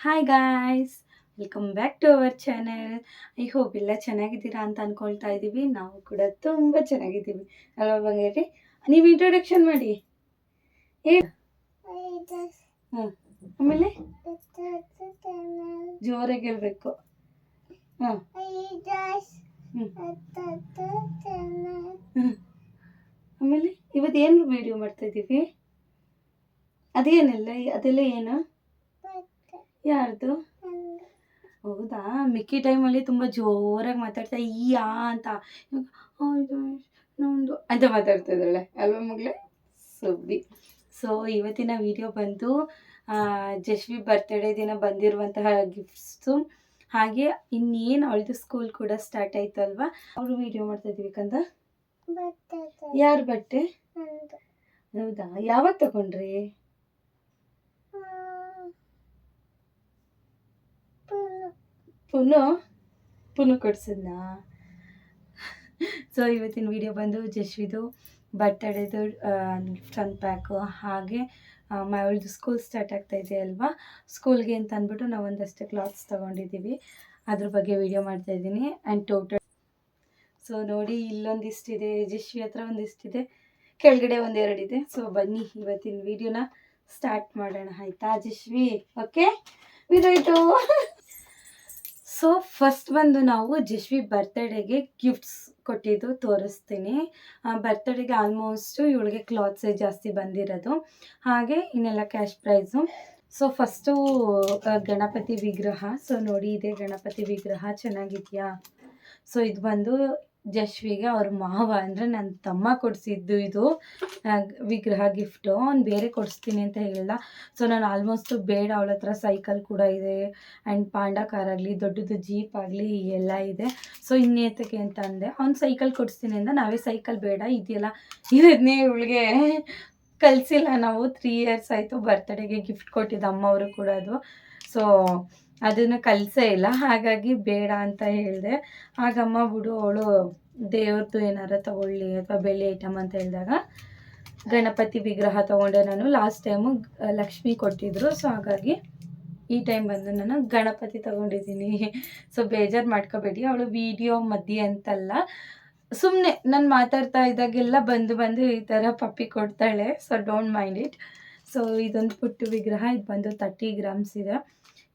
Hi guys, welcome back to our channel. I hope ಎಲ್ಲ ಚೆನ್ನಾಗಿದ್ದೀರಾ ಅಂತ ಅಂದ್ಕೊಳ್ತಾ ಇದ್ದೀವಿ. ನಾವು ಕೂಡ ತುಂಬ ಚೆನ್ನಾಗಿದ್ದೀವಿ ಅಲ್ವಾ ಬಂಗೇರಿ? ನೀವು ಇಂಟ್ರೊಡಕ್ಷನ್ ಮಾಡಿ ಹೇಳಿ. ಹ್ಞೂ, ಆಮೇಲೆ ಜೋರಾಗಿ ಹೇಳ್ಬೇಕು. ಹಾಂ, ಹ್ಞೂ, ಆಮೇಲೆ ಇವತ್ತು ಏನು ವಿಡಿಯೋ ಮಾಡ್ತಾ ಇದ್ದೀವಿ? ಅದೆಲ್ಲ ಏನು? ಯಾರ್ದು? ಹೌದಾ? ಮಿಕ್ಕಿ ಟೈಮಲ್ಲಿ ತುಂಬ ಜೋರಾಗಿ ಮಾತಾಡ್ತಾ ಯಾ ಅಂತ ನಮ್ಮದು ಅಂತ ಮಾತಾಡ್ತಾ ಇದ್ದಾಳೆ ಅಲ್ವಾ ಮಗಳೇ? ಸುಬ್ಬಿ. ಸೊ ಇವತ್ತಿನ ವಿಡಿಯೋ ಬಂದು ಜಶ್ವಿ ಬರ್ತ್ಡೇ ದಿನ ಬಂದಿರುವಂತಹ ಗಿಫ್ಟ್ಸು, ಹಾಗೆ ಇನ್ನೇನು ಅವಳದು ಸ್ಕೂಲ್ ಕೂಡ ಸ್ಟಾರ್ಟ್ ಆಯಿತು ಅಲ್ವಾ, ಅವರು ವಿಡಿಯೋ ಮಾಡ್ತಾ ಇದ್ದೀವಿ ಕಂದ. ಯಾರ ಬಟ್ಟೆ? ಹೌದಾ? ಯಾವಾಗ ತಗೊಂಡ್ರಿ? ಪುನು ಕೊಡ್ಸಿದ್ನಾ? ಸೊ ಇವತ್ತಿನ ವಿಡಿಯೋ ಬಂದು ಜಶ್ವಿದು ಬರ್ತಡೇದು ಗಿಫ್ಟ್ ಅನ್ಪ್ಯಾಕು, ಹಾಗೆ ಅವಳದು ಸ್ಕೂಲ್ ಸ್ಟಾರ್ಟ್ ಆಗ್ತಾ ಇದೆ ಅಲ್ವಾ, ಸ್ಕೂಲ್ಗೆ ಅಂತ ಅಂದ್ಬಿಟ್ಟು ನಾವು ಒಂದಷ್ಟು ಕ್ಲಾತ್ಸ್ ತೊಗೊಂಡಿದ್ದೀವಿ, ಅದ್ರ ಬಗ್ಗೆ ವಿಡಿಯೋ ಮಾಡ್ತಾಯಿದ್ದೀನಿ. ಆ್ಯಂಡ್ ಟೋಟಲ್ ಸೊ ನೋಡಿ, ಇಲ್ಲೊಂದಿಷ್ಟಿದೆ, ಜಶ್ವಿ ಹತ್ರ ಒಂದಿಷ್ಟಿದೆ, ಕೆಳಗಡೆ ಒಂದೆರಡಿದೆ. ಸೊ ಬನ್ನಿ ಇವತ್ತಿನ ವಿಡಿಯೋನ ಸ್ಟಾರ್ಟ್ ಮಾಡೋಣ, ಆಯಿತಾ ಜಶ್ವಿ? ಓಕೆ, ವಿದಾಯಿತು. ಸೊ ಫಸ್ಟ್ ಬಂದು ನಾವು ಜಶ್ವಿ ಬರ್ತಡೇಗೆ ಗಿಫ್ಟ್ಸ್ ಕೊಟ್ಟಿದ್ದು ತೋರಿಸ್ತೀನಿ. ಬರ್ತಡೇಗೆ ಆಲ್ಮೋಸ್ಟ್ ಇವಳಿಗೆ ಕ್ಲಾತ್ಸೇ ಜಾಸ್ತಿ ಬಂದಿರೋದು, ಹಾಗೆ ಇನ್ನೆಲ್ಲ cash price. So first Ganapati ವಿಗ್ರಹ. ಸೊ ನೋಡಿ, ಇದೆ ಗಣಪತಿ ವಿಗ್ರಹ, ಚೆನ್ನಾಗಿದೆಯಾ? ಸೊ ಇದು ಬಂದು ಜಶ್ವಿಗೆ ಅವ್ರ ಮಾವ ಅಂದರೆ ನನ್ನ ತಮ್ಮ ಕೊಡಿಸಿದ್ದು ಇದು ವಿಗ್ರಹ ಗಿಫ್ಟು. ಅವ್ನು ಬೇರೆ ಕೊಡಿಸ್ತೀನಿ ಅಂತ ಹೇಳಿಲ್ಲ. ಸೊ ನಾನು ಆಲ್ಮೋಸ್ಟು ಬೇಡ, ಅವಳ ಹತ್ರ ಸೈಕಲ್ ಕೂಡ ಇದೆ, ಆ್ಯಂಡ್ ಪಾಂಡಾ ಕಾರ್ ಆಗಲಿ, ದೊಡ್ಡದು ಜೀಪ್ ಆಗಲಿ ಎಲ್ಲ ಇದೆ. ಸೊ ಇನ್ನೇತಕ್ಕೆ ಅಂತ ಅಂದೆ. ಅವ್ನು ಸೈಕಲ್ ಕೊಡಿಸ್ತೀನಿ ಅಂದ, ನಾವೇ ಸೈಕಲ್ ಬೇಡ, ಇದೆಯಲ್ಲ ಇದನ್ನೇ ಇವಳಿಗೆ ಕಲಿಸಿಲ್ಲ ನಾವು. 3 years ಆಯಿತು ಬರ್ತಡೇಗೆ ಗಿಫ್ಟ್ ಕೊಟ್ಟಿದ್ದು, ಅಮ್ಮವರು ಕೂಡ ಅದು. ಸೊ ಅದನ್ನು ಕಲಿಸೇ ಇಲ್ಲ, ಹಾಗಾಗಿ ಬೇಡ ಅಂತ ಹೇಳಿದೆ. ಆಗಮ್ಮ ಬಿಡು, ಅವಳು ದೇವ್ರದ್ದು ಏನಾರ ತಗೊಳ್ಳಿ ಅಥವಾ ಬೆಳ್ಳಿ ಐಟಮ್ ಅಂತ ಹೇಳಿದಾಗ ಗಣಪತಿ ವಿಗ್ರಹ ತೊಗೊಂಡೆ ನಾನು. ಲಾಸ್ಟ್ ಟೈಮು ಲಕ್ಷ್ಮಿ ಕೊಟ್ಟಿದ್ರು, ಸೊ ಹಾಗಾಗಿ ಈ ಟೈಮ್ ಬಂದು ನಾನು ಗಣಪತಿ ತೊಗೊಂಡಿದ್ದೀನಿ. ಸೊ ಬೇಜಾರು ಮಾಡ್ಕೋಬೇಡಿ, ಅವಳು ವಿಡಿಯೋ ಮಧ್ಯೆ ಅಂತಲ್ಲ, ಸುಮ್ಮನೆ ನಾನು ಮಾತಾಡ್ತಾ ಇದ್ದಾಗೆಲ್ಲ ಬಂದು ಈ ಥರ ಪಪ್ಪಿ ಕೊಡ್ತಾಳೆ. So don't mind it. So ಇದೊಂದು ಪುಟ್ಟು ವಿಗ್ರಹ, ಇದು ಬಂದು 30 grams ಇದೆ.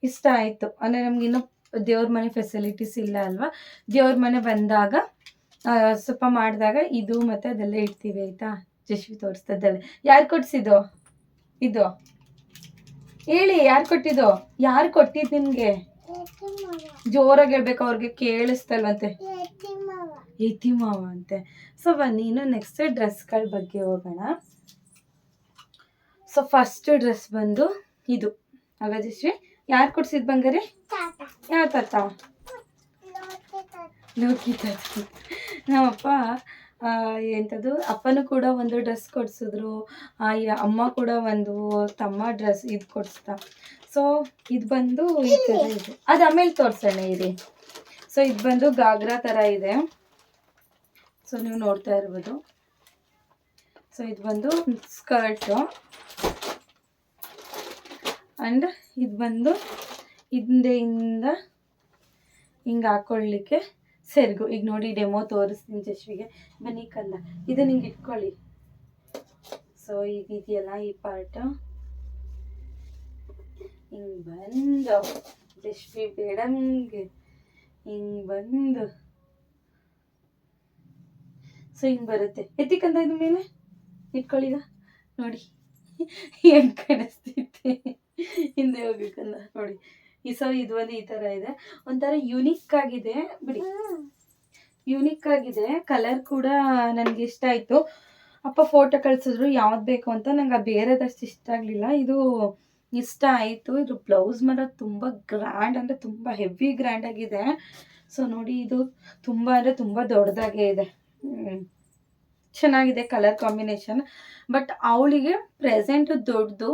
ಇಷ್ಟ ಆಯಿತು. ಅಂದರೆ ನಮಗಿನ್ನೂ ದೇವ್ರ ಮನೆ ಫೆಸಿಲಿಟೀಸ್ ಇಲ್ಲ ಅಲ್ವಾ, ದೇವ್ರ ಮನೆ ಬಂದಾಗ ಸ್ವಲ್ಪ ಮಾಡಿದಾಗ ಇದು ಮತ್ತು ಅದೆಲ್ಲ ಇಡ್ತೀವಿ, ಆಯಿತಾ? ಜಶ್ವಿ ತೋರಿಸ್ತಾ ಇದ್ದಾಳೆ. ಯಾರು ಕೊಡಿಸಿದ್ದು ಇದು? ಹೇಳಿ, ಯಾರು ಕೊಟ್ಟಿದ್ದು? ಯಾರು ಕೊಟ್ಟಿದ್ದು ನಿಮಗೆ? ಜೋರಾಗಿ ಹೇಳ್ಬೇಕು, ಅವ್ರಿಗೆ ಕೇಳಿಸ್ತಲ್ವಂತೆ. ಯತಿ ಮಾವ ಅಂತೆ. ಸೊ ಬನ್ನಿ ಇನ್ನು ನೆಕ್ಸ್ಟ್ ಡ್ರೆಸ್ಗಳ ಬಗ್ಗೆ ಹೋಗೋಣ. ಸೊ ಫಸ್ಟ್ ಡ್ರೆಸ್ ಬಂದು ಇದು ಅಲ್ವಾ ಜಶ್ವಿ? ಯಾರು ಕೊಡ್ಸಿದ್ದು ಬಂಗಾರಿ? ಯಾವ ತಾತ? ಲೋಕಿ ತಾತ. ನಮ್ಮಪ್ಪ ಎಂಥದ್ದು, ಅಪ್ಪನೂ ಕೂಡ ಒಂದು ಡ್ರೆಸ್ ಕೊಡಿಸಿದ್ರು, ಅಮ್ಮ ಕೂಡ ಒಂದು ತಮ್ಮ ಡ್ರೆಸ್ ಇದು ಕೊಡಿಸ್ತಾ. ಸೊ ಇದು ಬಂದು ಈ ಥರ ಇದೆ, ಅದು ಆಮೇಲೆ ತೋರಿಸೋಣ ಇರಿ. ಸೊ ಇದು ಬಂದು ಗಾಗ್ರಾ ಥರ ಇದೆ. ಸೊ ನೀವು ನೋಡ್ತಾ ಇರ್ಬೋದು. ಸೊ ಇದು ಬಂದು ಸ್ಕರ್ಟು, ಆ್ಯಂಡ್ ಇದು ಬಂದು ಹಿಂದೆಯಿಂದ ಹಿಂಗೆ ಹಾಕ್ಕೊಳ್ಳಿಕ್ಕೆ ಸೆರಗು. ಈಗ ನೋಡಿ, ಡೆಮೋ ತೋರಿಸ್ತೀನಿ ಜಶ್ವಿಗೆ. ಬನ್ನಿ ಕಂದ, ಇದು ನಿಂಗೆ ಇಟ್ಕೊಳ್ಳಿ. ಸೊ ಈಗ ಇದೆಯಲ್ಲ ಈ ಪಾರ್ಟ್, ಹಿಂಗೆ ಬಂದು ಜಶ್ವಿ ಬೇಡಂಗೆ ಹಿಂಗೆ ಬಂದು, ಸೊ ಹಿಂಗೆ ಬರುತ್ತೆ. ಎತ್ತಿಕಂದ ಇದ್ರ ಮೇಲೆ ಇಟ್ಕೊಳ್ಳಿ. ಈಗ ನೋಡಿ ಹೆಂಗೆ ಕಾಣಿಸ್ತೈತೆ, ಹಿಂದೆ ಹೋಗ್ಬೇಕಂದ ನೋಡಿ. ಸೊ ಇದು ಒಂದು ಈ ಥರ ಇದೆ, ಒಂಥರ ಯುನಿಕ್ ಆಗಿದೆ ಬಿಡಿ, ಯುನಿಕ್ ಆಗಿದೆ. ಕಲರ್ ಕೂಡ ನನಗೆ ಇಷ್ಟ ಆಯಿತು. ಅಪ್ಪ ಫೋಟೋ ಕಳಿಸಿದ್ರು ಯಾವ್ದು ಬೇಕು ಅಂತ, ನಂಗೆ ಬೇರೆದಷ್ಟು ಇಷ್ಟ ಆಗಲಿಲ್ಲ, ಇದು ಇಷ್ಟ ಆಯಿತು. ಇದು ಬ್ಲೌಸ್ ಮಾತ್ರ ತುಂಬ ಗ್ರ್ಯಾಂಡ್, ಅಂದರೆ ತುಂಬ ಹೆವಿ ಗ್ರ್ಯಾಂಡ್ ಆಗಿದೆ. ಸೊ ನೋಡಿ, ಇದು ತುಂಬ ಅಂದರೆ ತುಂಬ ದೊಡ್ಡದಾಗೇ ಇದೆ, ಚೆನ್ನಾಗಿದೆ ಕಲರ್ ಕಾಂಬಿನೇಷನ್. ಬಟ್ ಅವಳಿಗೆ ಪ್ರೆಸೆಂಟ್ ದೊಡ್ಡದು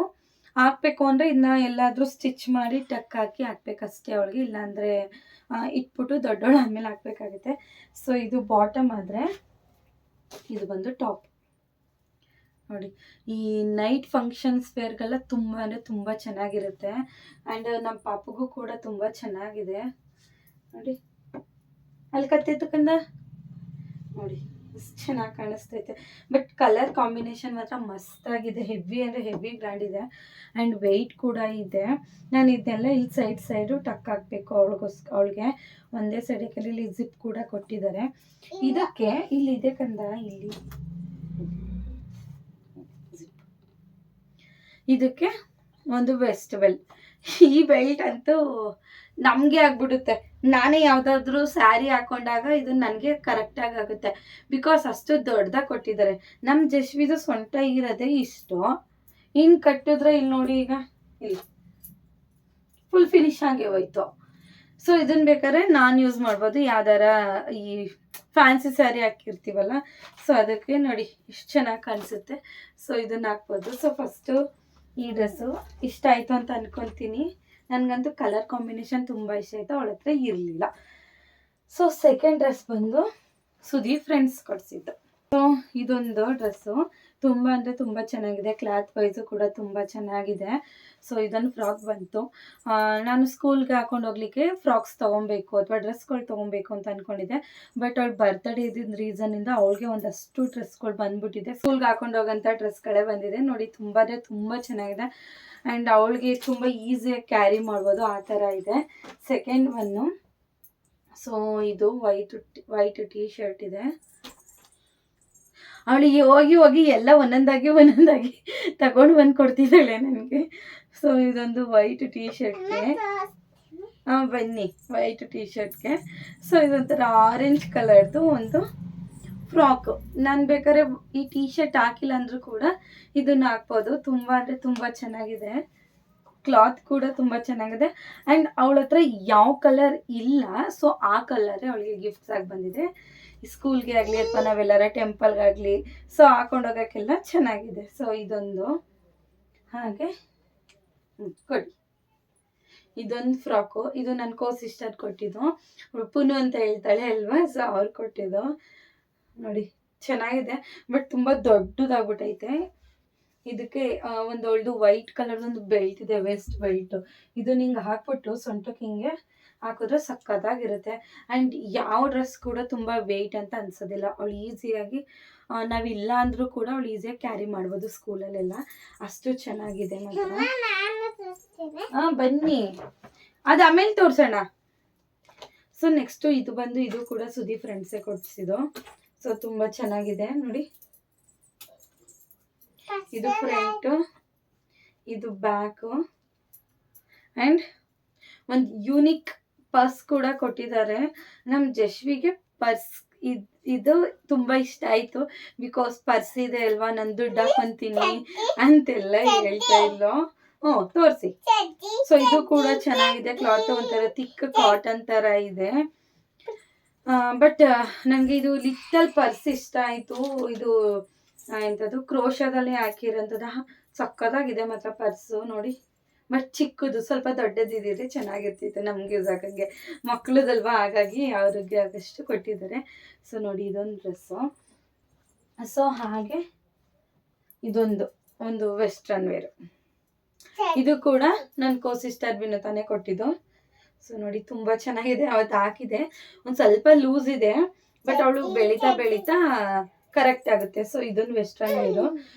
ಹಾಕ್ಬೇಕು ಅಂದರೆ ಇದನ್ನ ಎಲ್ಲಾದರೂ ಸ್ಟಿಚ್ ಮಾಡಿ ಟಕ್ ಹಾಕಿ ಹಾಕ್ಬೇಕಷ್ಟೇ ಅವಳಿಗೆ, ಇಲ್ಲಾಂದರೆ ಇಟ್ಬಿಟ್ಟು ದೊಡ್ಡವಳು ಆದಮೇಲೆ ಹಾಕ್ಬೇಕಾಗುತ್ತೆ. ಸೊ ಇದು ಬಾಟಮ್ ಆದರೆ, ಇದು ಬಂದು ಟಾಪ್. ನೋಡಿ ಈ ನೈಟ್ ಫಂಕ್ಷನ್ಸ್ ವೇರ್ಗೆಲ್ಲ ತುಂಬ ಅಂದರೆ ತುಂಬ ಚೆನ್ನಾಗಿರುತ್ತೆ. ಆ್ಯಂಡ್ ನಮ್ಮ ಪಾಪಗೂ ಕೂಡ ತುಂಬ ಚೆನ್ನಾಗಿದೆ ನೋಡಿ. ಅಲ್ಲಿ ಕತ್ತಿತ್ತು ಕಂದ ನೋಡಿ, ಎಷ್ಟು ಚೆನ್ನಾಗಿ ಕಾಣಿಸ್ತೈತೆ. ಬಟ್ ಕಲರ್ ಕಾಂಬಿನೇಷನ್ ಮಾತ್ರ ಮಸ್ತಾಗಿದೆ, ಹೆವಿ ಅಂದರೆ ಹೆವಿ ಬ್ರ್ಯಾಂಡ್ ಇದೆ ಆ್ಯಂಡ್ ವೆಯ್ಟ್ ಕೂಡ ಇದೆ. ನಾನು ಇದನ್ನೆಲ್ಲ ಇಲ್ಲಿ ಸೈಡು ಟಕ್ ಹಾಕಬೇಕು ಅವಳಿಗೆ ಒಂದೇ ಸೈಡಿಗೆ. ಇಲ್ಲಿ ಜಿಪ್ ಕೂಡ ಕೊಟ್ಟಿದ್ದಾರೆ. ಇದಕ್ಕೆ ಇಲ್ಲಿದೆ ಕಂದ, ಇಲ್ಲಿ ಇದಕ್ಕೆ ಒಂದು ವೆಸ್ಟ್ ಬೆಲ್ಟ್. ಈ ಬೆಲ್ಟ್ ಅಂತೂ ನಮಗೆ ಆಗ್ಬಿಡುತ್ತೆ. ನಾನೇ ಯಾವುದಾದ್ರೂ ಸ್ಯಾರಿ ಹಾಕೊಂಡಾಗ ಇದು ನನಗೆ ಕರೆಕ್ಟಾಗಿ ಆಗುತ್ತೆ, ಬಿಕಾಸ್ ಅಷ್ಟು ದೊಡ್ಡದಾಗಿ ಕೊಟ್ಟಿದ್ದಾರೆ. ನಮ್ಮ ಜಶ್ವಿದು ಸೊಂಟ ಇರೋದೇ ಇಷ್ಟು, ಇನ್ನು ಕಟ್ಟಿದ್ರೆ ಇಲ್ಲಿ ನೋಡಿ, ಈಗ ಇಲ್ಲಿ ಫುಲ್ ಫಿನಿಶ್ ಆಗಿ ಹೋಯ್ತು. ಸೊ ಇದನ್ನು ಬೇಕಾದ್ರೆ ನಾನು ಯೂಸ್ ಮಾಡ್ಬೋದು, ಯಾವ್ದಾರ ಈ ಫ್ಯಾನ್ಸಿ ಸ್ಯಾರಿ ಹಾಕಿರ್ತೀವಲ್ಲ, ಸೊ ಅದಕ್ಕೆ ನೋಡಿ ಇಷ್ಟು ಚೆನ್ನಾಗಿ ಕಾಣಿಸುತ್ತೆ. ಸೊ ಇದನ್ನು ಹಾಕ್ಬೋದು. ಸೊ ಫಸ್ಟು ಈ ಡ್ರೆಸ್ಸು ಇಷ್ಟ ಆಯಿತು ಅಂತ ಅಂದ್ಕೊತೀನಿ. ನನಗಂತೂ ಕಲರ್ ಕಾಂಬಿನೇಷನ್ ತುಂಬ ಇಷ್ಟ ಆಯಿತು, ಅವಳ ಹತ್ರ ಇರಲಿಲ್ಲ. ಸೊ ಸೆಕೆಂಡ್ ಡ್ರೆಸ್ ಬಂದು ಸುದೀಪ್ ಫ್ರೆಂಡ್ಸ್ ಕೊಡಿಸಿದ್ದು. ಸೊ ಇದೊಂದು ಡ್ರೆಸ್ಸು ತುಂಬ ಅಂದರೆ ತುಂಬ ಚೆನ್ನಾಗಿದೆ, ಕ್ಲಾತ್ ವೈಸು ಕೂಡ ತುಂಬ ಚೆನ್ನಾಗಿದೆ. ಸೊ ಇದೊಂದು ಫ್ರಾಕ್ ಬಂತು. ನಾನು ಸ್ಕೂಲ್ಗೆ ಹಾಕೊಂಡು ಹೋಗ್ಲಿಕ್ಕೆ ಫ್ರಾಕ್ಸ್ ತೊಗೊಬೇಕು ಅಥವಾ ಡ್ರೆಸ್ಗಳು ತೊಗೊಬೇಕು ಅಂತ ಅಂದ್ಕೊಂಡಿದ್ದೆ. ಬಟ್ ಅವಳು ಬರ್ತಡೇ ಇದ್ದಿದ್ದ ರೀಸನಿಂದ ಅವಳಿಗೆ ಒಂದಷ್ಟು ಡ್ರೆಸ್ಗಳು ಬಂದ್ಬಿಟ್ಟಿದೆ. ಸ್ಕೂಲ್ಗೆ ಹಾಕೊಂಡು ಹೋಗೋಂಥ ಡ್ರೆಸ್ಗಳೇ ಬಂದಿದೆ ನೋಡಿ. ತುಂಬ ಅಂದರೆ ತುಂಬ ಚೆನ್ನಾಗಿದೆ ಆ್ಯಂಡ್ ಅವಳಿಗೆ ತುಂಬ ಈಸಿಯಾಗಿ ಕ್ಯಾರಿ ಮಾಡ್ಬೋದು, ಆ ಥರ ಇದೆ. ಸೆಕೆಂಡ್ ಒನ್ನು, ಸೊ ಇದು ವೈಟ್ ಟೀ ಶರ್ಟ್ ಇದೆ. ಅವಳಿಗೆ ಹೋಗಿ ಎಲ್ಲ ಒಂದೊಂದಾಗಿ ತಗೊಂಡು ಬಂದು ಕೊಡ್ತಿದ್ದಾಳೆ ನನಗೆ. ಸೊ ಇದೊಂದು ವೈಟ್ ಟೀ ಶರ್ಟ್ಗೆ, ಬನ್ನಿ, ವೈಟ್ ಟೀ ಶರ್ಟ್ಗೆ. ಸೊ ಇದೊಂಥರ ಆರೆಂಜ್ ಕಲರ್ದು ಒಂದು ಫ್ರಾಕು. ನಾನು ಬೇಕಾದ್ರೆ ಈ ಟೀ ಶರ್ಟ್ ಹಾಕಿಲ್ಲ ಅಂದರೂ ಕೂಡ ಇದನ್ನು ಹಾಕ್ಬೋದು. ತುಂಬ ಅಂದರೆ ತುಂಬ ಚೆನ್ನಾಗಿದೆ, ಕ್ಲಾತ್ ಕೂಡ ತುಂಬ ಚೆನ್ನಾಗಿದೆ ಆ್ಯಂಡ್ ಅವಳ ಹತ್ರ ಯಾವ ಕಲರ್ ಇಲ್ಲ, ಸೊ ಆ ಕಲರೇ ಅವಳಿಗೆ ಗಿಫ್ಟ್ಸ್ ಆಗಿ ಬಂದಿದೆ. ಸ್ಕೂಲ್ಗೆ ಆಗಲಿ ಅಥವಾ ನಾವೆಲ್ಲರ ಟೆಂಪಲ್ಗಾಗಲಿ ಸೊ ಹಾಕೊಂಡೋಗೋಕ್ಕೆಲ್ಲ ಚೆನ್ನಾಗಿದೆ. ಸೊ ಇದೊಂದು ಹಾಗೆ ಕೊಡಿ. ಇದೊಂದು ಫ್ರಾಕು, ಇದು ನನ್ನ ಸಿಸ್ಟರ್ ಕೊಟ್ಟಿದ್ದು, ಪುನು ಅಂತ ಹೇಳ್ತಾಳೆ ಅಲ್ವಾ, ಸೊ ಅವ್ರು ಕೊಟ್ಟಿದ್ದು ನೋಡಿ. ಚೆನ್ನಾಗಿದೆ ಬಟ್ ತುಂಬ ದೊಡ್ಡದಾಗ್ಬಿಟ್ಟೈತೆ. ಇದಕ್ಕೆ ಒಂದು ಒಳ್ದು ವೈಟ್ ಕಲರ್ದೊಂದು ಬೆಲ್ಟ್ ಇದೆ, ವೆಸ್ಟ್ ಬೆಲ್ಟ್. ಇದು ನಿಂಗೆ ಹಾಕ್ಬಿಟ್ಟು ಸೊಂಟಕ್ಕೆ ಹಿಂಗೆ ಹಾಕಿದ್ರೆ ಸಕ್ಕತ್ತಾಗಿರುತ್ತೆ ಆ್ಯಂಡ್ ಯಾವ ಡ್ರೆಸ್ ಕೂಡ ತುಂಬ ವೆಯ್ಟ್ ಅಂತ ಅನ್ಸೋದಿಲ್ಲ. ಅವಳು ಈಸಿಯಾಗಿ ನಾವಿಲ್ಲ ಅಂದರೂ ಕೂಡ ಅವಳು ಈಸಿಯಾಗಿ ಕ್ಯಾರಿ ಮಾಡ್ಬೋದು ಸ್ಕೂಲಲ್ಲೆಲ್ಲ, ಅಷ್ಟು ಚೆನ್ನಾಗಿದೆ ಮಾತ್ರ. ಬನ್ನಿ, ಅದು ಆಮೇಲೆ ತೋರಿಸೋಣ. ಸೊ ನೆಕ್ಸ್ಟು ಇದು ಬಂದು, ಇದು ಕೂಡ ಸುದೀಪ್ ಫ್ರೆಂಡ್ಸೇ ಕೊಡಿಸಿದ್ದು. ಸೊ ತುಂಬ ಚೆನ್ನಾಗಿದೆ ನೋಡಿ. ಇದು ಫ್ರಂಟು, ಇದು ಬ್ಯಾಕು ಆ್ಯಂಡ್ ಒಂದು ಯೂನಿಕ್ ಪರ್ಸ್ ಕೂಡ ಕೊಟ್ಟಿದ್ದಾರೆ. ನಮ್ಮ ಜಶ್ವಿಗೆ ಪರ್ಸ್ ಇದು ತುಂಬ ಇಷ್ಟ ಆಯಿತು, ಬಿಕಾಸ್ ಪರ್ಸ್ ಇದೆ ಅಲ್ವಾ, ನಾನು ದುಡ್ಡು ಹಾಕೊಂತೀನಿ ಅಂತೆಲ್ಲ ಹೇಳ್ತಾ ಇಲ್ಲೋ. ತೋರಿಸಿ. ಸೊ ಇದು ಕೂಡ ಚೆನ್ನಾಗಿದೆ, ಕ್ಲಾತ್ ಒಂಥರ ತಿಕ್ಕ ಕಾಟನ್ ಥರ ಇದೆ. ಬಟ್ ನನಗೆ ಇದು ಲಿಟಲ್ ಪರ್ಸ್ ಇಷ್ಟ ಆಯಿತು. ಇದು ಎಂಥದ್ದು ಕ್ರೋಶದಲ್ಲಿ ಹಾಕಿರೋಂಥದ್ದು ಸಕ್ಕತ್ತಾಗಿದೆ ಮಾತ್ರ ಪರ್ಸು ನೋಡಿ. ಬಟ್ ಚಿಕ್ಕದು, ಸ್ವಲ್ಪ ದೊಡ್ಡದಿದ್ದರೆ ಚೆನ್ನಾಗಿರ್ತಿತ್ತು ನಮ್ಗೆ ಯೂಸ್ ಆಗಂಗೆ, ಮಕ್ಕಳದಲ್ವಾ, ಹಾಗಾಗಿ ಅವ್ರಿಗೆ ಅದಷ್ಟು ಕೊಟ್ಟಿದ್ದಾರೆ. ಸೊ ನೋಡಿ ಇದೊಂದು ಡ್ರೆಸ್ಸು. ಸೊ ಹಾಗೆ ಒಂದು ವೆಸ್ಟರ್ನ್ ವೇರು, ಇದು ಕೂಡ ನನ್ನ ಸಿಸ್ಟರ್ ಬಿನ್ನು ತಾನೇ ಕೊಟ್ಟಿದ್ದು. ಸೊ ನೋಡಿ ತುಂಬ ಚೆನ್ನಾಗಿದೆ. ಅವತ್ತು ಹಾಕಿದೆ, ಒಂದು ಸ್ವಲ್ಪ ಲೂಸ್ ಇದೆ ಬಟ್ ಅವಳು ಬೆಳೀತಾ ಕರೆಕ್ಟ್ ಆಗುತ್ತೆ. ಸೊ ಇದೊಂದು ವೆಸ್ಟರ್ನ್ ವೇರು,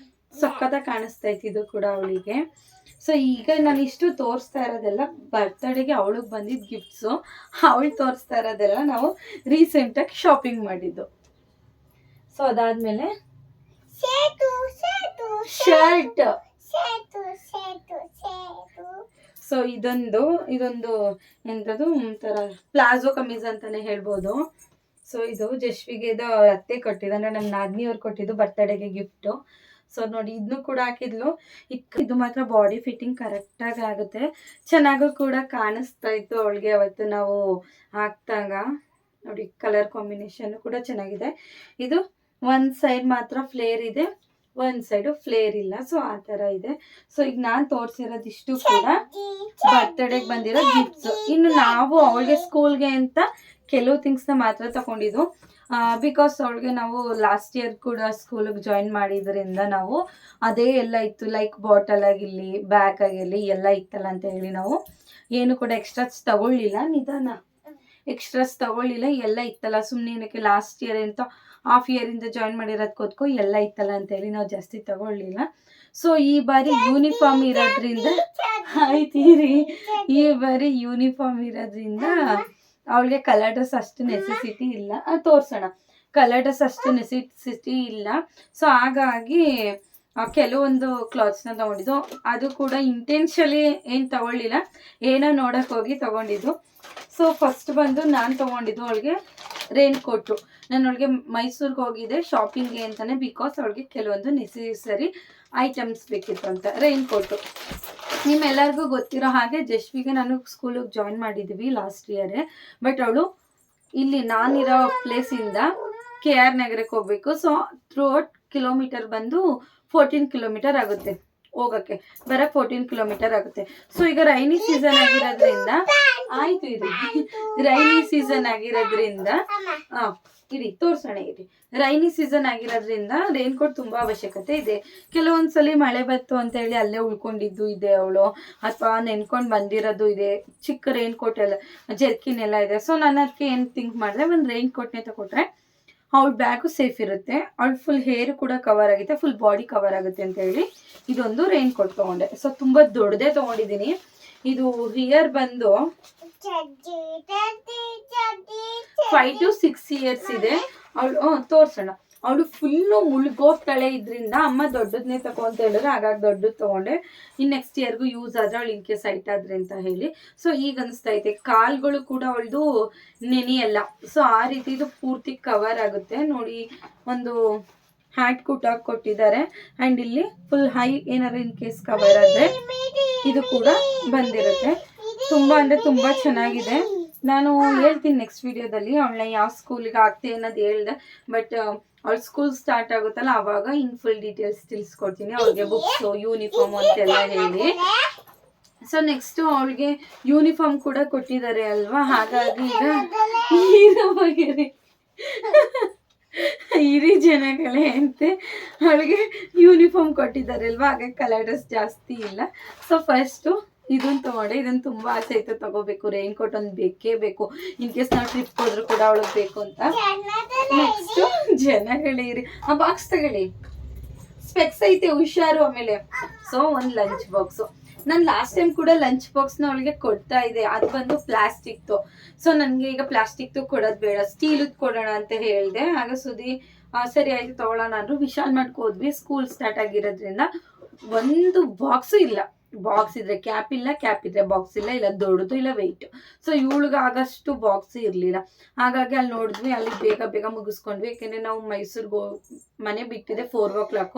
ಸಕ್ಕತ್ತಾಗಿ ಕಾಣಿಸ್ತೈತೆ ಇದು ಕೂಡ ಅವಳಿಗೆ. ಸೊ ಈಗ ನಾನು ಇಷ್ಟು ತೋರಿಸ್ತಾ ಇರೋದೆಲ್ಲ ಬರ್ತಡೆಗೆ ಅವಳಿಗೆ ಬಂದಿದ್ದ ಗಿಫ್ಟ್ಸು. ಅವಳು ತೋರಿಸ್ತಾ ಇರೋದೆಲ್ಲ ನಾವು ರೀಸೆಂಟಾಗಿ ಶಾಪಿಂಗ್ ಮಾಡಿದ್ದು. ಸೊ ಅದಾದಮೇಲೆ ಶರ್ಟ್. ಸೊ ಇದೊಂದು ಎಂಥದ್ದು ಒಂಥರ ಪ್ಲಾಜೋ ಕಮೀಸ್ ಅಂತಾನೆ ಹೇಳ್ಬೋದು. ಸೊ ಇದು ಜಶ್ವಿಗೆ ಇದು ಅತ್ತೆ ಕೊಟ್ಟಿದ್ದು, ಅಂದರೆ ನಮ್ಮ ನಾದಿನಿಯವ್ರು ಕೊಟ್ಟಿದ್ದು ಬರ್ತಡೆಗೆ ಗಿಫ್ಟು. ಸೊ ನೋಡಿ ಇದನ್ನು ಕೂಡ ಹಾಕಿದ್ಲು. ಇದು ಮಾತ್ರ ಬಾಡಿ ಫಿಟ್ಟಿಂಗ್ ಕರೆಕ್ಟಾಗಿ ಆಗುತ್ತೆ, ಚೆನ್ನಾಗೂ ಕೂಡ ಕಾಣಿಸ್ತಾ ಇತ್ತು ಅವಳಿಗೆ ಅವತ್ತು ನಾವು ಹಾಕ್ದಾಗ. ನೋಡಿ ಕಲರ್ ಕಾಂಬಿನೇಷನ್ ಕೂಡ ಚೆನ್ನಾಗಿದೆ. ಇದು ಒಂದು ಸೈಡ್ ಮಾತ್ರ ಫ್ಲೇರ್ ಇದೆ, ಒಂದು ಸೈಡು ಫ್ಲೇರ್ ಇಲ್ಲ. ಸೊ ಆ ಥರ ಇದೆ. ಸೊ ಈಗ ನಾನು ತೋರಿಸಿರೋದಿಷ್ಟು ಕೂಡ ಬರ್ತಡೆಗೆ ಬಂದಿರೋ ಗಿಫ್ಟ್ಸು. ಇನ್ನು ನಾವು ಅವಳಿಗೆ ಸ್ಕೂಲ್ಗೆ ಅಂತ ಕೆಲವು ಥಿಂಗ್ಸ್ನ ಮಾತ್ರ ತಗೊಂಡಿದ್ದು. ಬಿಕಾಸ್ ಅವಳಿಗೆ ನಾವು ಲಾಸ್ಟ್ ಇಯರ್ ಕೂಡ ಸ್ಕೂಲಿಗೆ ಜಾಯಿನ್ ಮಾಡಿದ್ರಿಂದ ನಾವು ಅದೇ ಎಲ್ಲ ಇತ್ತು, ಲೈಕ್ ಬಾಟಲ್ ಆಗಿರಲಿ ಬ್ಯಾಗ್ ಆಗಿರಲಿ ಎಲ್ಲ ಇತ್ತಲ್ಲ ಅಂತ ಹೇಳಿ ನಾವು ಏನು ಕೂಡ ಎಕ್ಸ್ಟ್ರಾಸ್ ತಗೊಳ್ಳಿಲ್ಲ, ನಿಧಾನ ಎಕ್ಸ್ಟ್ರಾಸ್ ತಗೊಳ್ಳಿಲ್ಲ, ಎಲ್ಲ ಇತ್ತಲ್ಲ ಸುಮ್ಮನೆ ಏನಕ್ಕೆ ಲಾಸ್ಟ್ ಇಯರ್ ಅಂತ ಹಾಫ್ ಇಯರಿಂದ ಜಾಯಿನ್ ಮಾಡಿರೋದಕ್ಕೋದ್ಕೋ ಎಲ್ಲ ಇತ್ತಲ್ಲ ಅಂತೇಳಿ ನಾವು ಜಾಸ್ತಿ ತಗೊಳ್ಳಿಲ್ಲ. ಸೊ ಈ ಬಾರಿ ಯೂನಿಫಾರ್ಮ್ ಇರೋದ್ರಿಂದ ಆಯ್ತೀರಿ, ಈ ಬಾರಿ ಯೂನಿಫಾರ್ಮ್ ಇರೋದ್ರಿಂದ ಅವಳಿಗೆ ಕಲರ್ ಡ್ರೆಸ್ ಅಷ್ಟು ನೆಸೆಸಿಟಿ ಇಲ್ಲ. ತೋರಿಸೋಣ, ಕಲರ್ ಡ್ರೆಸ್ ಅಷ್ಟು ನೆಸೆಸಿಟಿ ಇಲ್ಲ. ಸೊ ಹಾಗಾಗಿ ಕೆಲವೊಂದು ಕ್ಲಾತ್ಸ್ನ ತೊಗೊಂಡಿದ್ದು, ಅದು ಕೂಡ ಇಂಟೆನ್ಷಲಿ ಏನು ತಗೊಳ್ಳಿಲ್ಲ, ಏನೋ ನೋಡೋಕೆ ಹೋಗಿ ತೊಗೊಂಡಿದ್ದು. ಸೊ ಫಸ್ಟ್ ಬಂದು ನಾನು ತೊಗೊಂಡಿದ್ದು ಅವಳಿಗೆ ರೈನ್ ಕೋಟು. ನಾನು ಅವಳಿಗೆ ಮೈಸೂರಿಗೆ ಹೋಗಿದ್ದೆ ಶಾಪಿಂಗ್ಗೆ ಅಂತಲೇ, ಬಿಕಾಸ್ ಅವಳಿಗೆ ಕೆಲವೊಂದು ನೆಸೆಸರಿ ಐಟಮ್ಸ್ ಬೇಕಿತ್ತು ಅಂತ. ರೈನ್ ಕೋಟು ನಿಮ್ಮೆಲ್ಲರಿಗೂ ಗೊತ್ತಿರೋ ಹಾಗೆ ಜಶ್ವಿಗೆ ನಾನು ಸ್ಕೂಲಿಗೆ ಜಾಯಿನ್ ಮಾಡಿದ್ದೀವಿ ಲಾಸ್ಟ್ ಇಯರೇ. ಬಟ್ ಅವಳು ಇಲ್ಲಿ ನಾನಿರೋ ಪ್ಲೇಸಿಂದ KR ನಗರಕ್ಕೆ ಹೋಗಬೇಕು. ಸೊ ಥ್ರೂಔಟ್ ಕಿಲೋಮೀಟರ್ ಬಂದು 14 ಕಿಲೋಮೀಟರ್ ಆಗುತ್ತೆ ಹೋಗೋಕ್ಕೆ, ಬರೋಕ್ಕೆ 14 ಕಿಲೋಮೀಟರ್ ಆಗುತ್ತೆ. ಸೊ ಈಗ ರೈನಿ ಸೀಸನ್ ಆಗಿರೋದ್ರಿಂದ ಆಯ್ತು ಇದು ರೈನಿ ಸೀಸನ್ ಆಗಿರೋದ್ರಿಂದ ಇರಿ ತೋರ್ಸೋಣ ಇರಿ ರೈನಿ ಸೀಸನ್ ಆಗಿರೋದ್ರಿಂದ ರೈನ್ ಕೋಟ್ ತುಂಬ ಅವಶ್ಯಕತೆ ಇದೆ. ಕೆಲವೊಂದ್ಸಲಿ ಮಳೆ ಬಂತು ಅಂತ ಹೇಳಿ ಅಲ್ಲೇ ಉಳ್ಕೊಂಡಿದ್ದು ಇದೆ ಅವಳು, ಅಥವಾ ನೆನ್ಕೊಂಡು ಬಂದಿರೋದು ಇದೆ. ಚಿಕ್ಕ ರೈನ್ ಕೋಟ್ ಎಲ್ಲ ಜರ್ಕಿನ್ ಎಲ್ಲ ಇದೆ. ಸೊ ನಾನು ಅದಕ್ಕೆ ಏನು ಥಿಂಕ್ ಮಾಡಿದೆ, ಒಂದು ರೈನ್ ಕೋಟ್ನೇ ತಗೊಟ್ರೆ ಅವಳ ಬ್ಯಾಗು ಸೇಫ್ ಇರುತ್ತೆ, ಅವಳು ಫುಲ್ ಹೇರು ಕೂಡ ಕವರ್ ಆಗುತ್ತೆ, ಫುಲ್ ಬಾಡಿ ಕವರ್ ಆಗುತ್ತೆ ಅಂತ ಹೇಳಿ ಇದೊಂದು ರೈನ್ ಕೋಟ್ ತೊಗೊಂಡೆ. ಸೊ ತುಂಬ ದೊಡ್ಡದೇ ತೊಗೊಂಡಿದ್ದೀನಿ. ಇದು ಹಿಯರ್ ಬಂದು 5 to 6 years ಇದೆ. ಅವಳು ತೋರ್ಸೋಣ, ಅವಳು ಫುಲ್ಲು ಮುಳುಗೋಗ್ತಾಳೆ. ಇದರಿಂದ ಅಮ್ಮ ದೊಡ್ಡದನ್ನೇ ತಗೋ ಅಂತ ಹೇಳಿದ್ರೆ ಹಾಗಾಗಿ ದೊಡ್ಡದು ತೊಗೊಂಡೆ. ಇನ್ನು ನೆಕ್ಸ್ಟ್ ಇಯರ್ಗೂ ಯೂಸ್ ಆದರೆ ಅವಳು ಇನ್ಕೇಸ್ ಹೈಟ್ ಆದ್ರೆ ಅಂತ ಹೇಳಿ. ಸೊ ಈಗ ಅನಿಸ್ತಾ ಐತೆ ಕಾಲ್ಗಳು ಕೂಡ ಅವಳದು ನೆನೆಯಲ್ಲ. ಸೊ ಆ ರೀತಿ ಇದು ಪೂರ್ತಿ ಕವರ್ ಆಗುತ್ತೆ ನೋಡಿ. ಒಂದು ಹ್ಯಾಟ್ ಕುಟ್ಟಾಗಿ ಕೊಟ್ಟಿದ್ದಾರೆ ಆ್ಯಂಡ್ ಇಲ್ಲಿ ಫುಲ್ ಹೈ ಏನಾರು ಇನ್ ಕೇಸ್ ಕವರ್ ಆದರೆ ಇದು ಕೂಡ ಬಂದಿರುತ್ತೆ. ತುಂಬ ಅಂದರೆ ತುಂಬ ಚೆನ್ನಾಗಿದೆ. ನಾನು ಹೇಳ್ತೀನಿ ನೆಕ್ಸ್ಟ್ ವಿಡಿಯೋದಲ್ಲಿ ಅವಳನ್ನ ಯಾವ ಸ್ಕೂಲಿಗೆ ಆಗ್ತೆ ಅನ್ನೋದು ಹೇಳ್ದೆ. ಬಟ್ ಅವಳ ಸ್ಕೂಲ್ ಸ್ಟಾರ್ಟ್ ಆಗುತ್ತಲ್ಲ ಆವಾಗ ಇನ್ ಫುಲ್ ಡೀಟೇಲ್ಸ್ ತಿಳಿಸ್ಕೊಡ್ತೀನಿ, ಅವಳಿಗೆ ಬುಕ್ಸು ಯೂನಿಫಾರ್ಮ್ ಅಂತೆಲ್ಲ ಹೇಳಿ. ಸೊ ನೆಕ್ಸ್ಟು ಅವಳಿಗೆ ಯೂನಿಫಾರ್ಮ್ ಕೂಡ ಕೊಟ್ಟಿದ್ದಾರೆ ಅಲ್ವಾ, ಹಾಗಾಗಿ ಈಗ ಹಿರಿ ಜನಗಳೇ ಅಂತೆ ಅವಳಿಗೆ ಯೂನಿಫಾರ್ಮ್ ಕೊಟ್ಟಿದ್ದಾರೆ ಅಲ್ವಾ, ಹಾಗಾಗಿ ಕಲರ್ ಡ್ರೆಸ್ ಜಾಸ್ತಿ ಇಲ್ಲ. ಸೊ ಫಸ್ಟು ಇದನ್ನು ತೊಗೊಂಡೆ. ಇದನ್ನು ತುಂಬ ಆಸೆ ಇತ್ತು ತಗೋಬೇಕು, ರೈನ್ ಕೋಟ್ ಒಂದು ಬೇಕೇ ಬೇಕು, ಇನ್ ಕೇಸ್ ನಾವು ಟ್ರಿಪ್ ಹೋದ್ರು ಕೂಡ ಅವಳಿಗೆ ಬೇಕು ಅಂತ. ನೆಕ್ಸ್ಟು ಜನಗಳಿರಿ ಆ ಬಾಕ್ಸ್ ತಗೊಳ್ಳಿ, ಸ್ಪೆಕ್ಸ್ ಐತೆ ಹುಷಾರು. ಆಮೇಲೆ ಸೊ ಒಂದು ಲಂಚ್ ಬಾಕ್ಸು. ನಾನು ಲಾಸ್ಟ್ ಟೈಮ್ ಕೂಡ ಲಂಚ್ ಬಾಕ್ಸ್ನ ಅವಳಿಗೆ ಕೊಡ್ತಾ ಇದ್ದೆ, ಅದು ಬಂದು ಪ್ಲಾಸ್ಟಿಕ್ದು. ಸೊ ನನಗೆ ಈಗ ಪ್ಲಾಸ್ಟಿಕ್ದು ಕೊಡೋದು ಬೇಡ, ಸ್ಟೀಲದ್ದು ಕೊಡೋಣ ಅಂತ ಹೇಳಿದೆ. ಆಗ ಸುದಿ ಸರಿ ಆಯಿತು ತೊಗೊಳ್ಳೋಣ ಅಂದರು. ವಿಶಾಲ್ ಮಾರ್ಟ್ಗೆ ಹೋದ್ವಿ, ಸ್ಕೂಲ್ ಸ್ಟಾರ್ಟ್ ಆಗಿರೋದ್ರಿಂದ ಒಂದು ಬಾಕ್ಸು ಇಲ್ಲ. ಬಾಕ್ಸ್ ಇದ್ರೆ ಕ್ಯಾಪ್ ಇಲ್ಲ, ಕ್ಯಾಪ್ ಇದ್ರೆ ಬಾಕ್ಸ್ ಇಲ್ಲ, ಇಲ್ಲ ದೊಡ್ಡದು ಇಲ್ಲ ವೆಯ್ಟ್. ಸೊ ಇವಳಿಗೆ ಆಗಷ್ಟು ಬಾಕ್ಸ್ ಇರಲಿಲ್ಲ. ಹಾಗಾಗಿ ಅಲ್ಲಿ ನೋಡಿದ್ವಿ, ಅಲ್ಲಿ ಬೇಗ ಬೇಗ ಮುಗಿಸ್ಕೊಂಡ್ವಿ. ಯಾಕೆಂದರೆ ನಾವು ಮೈಸೂರಿಗೆ ಮನೆ ಬಿಟ್ಟಿದೆ 4 o'clock,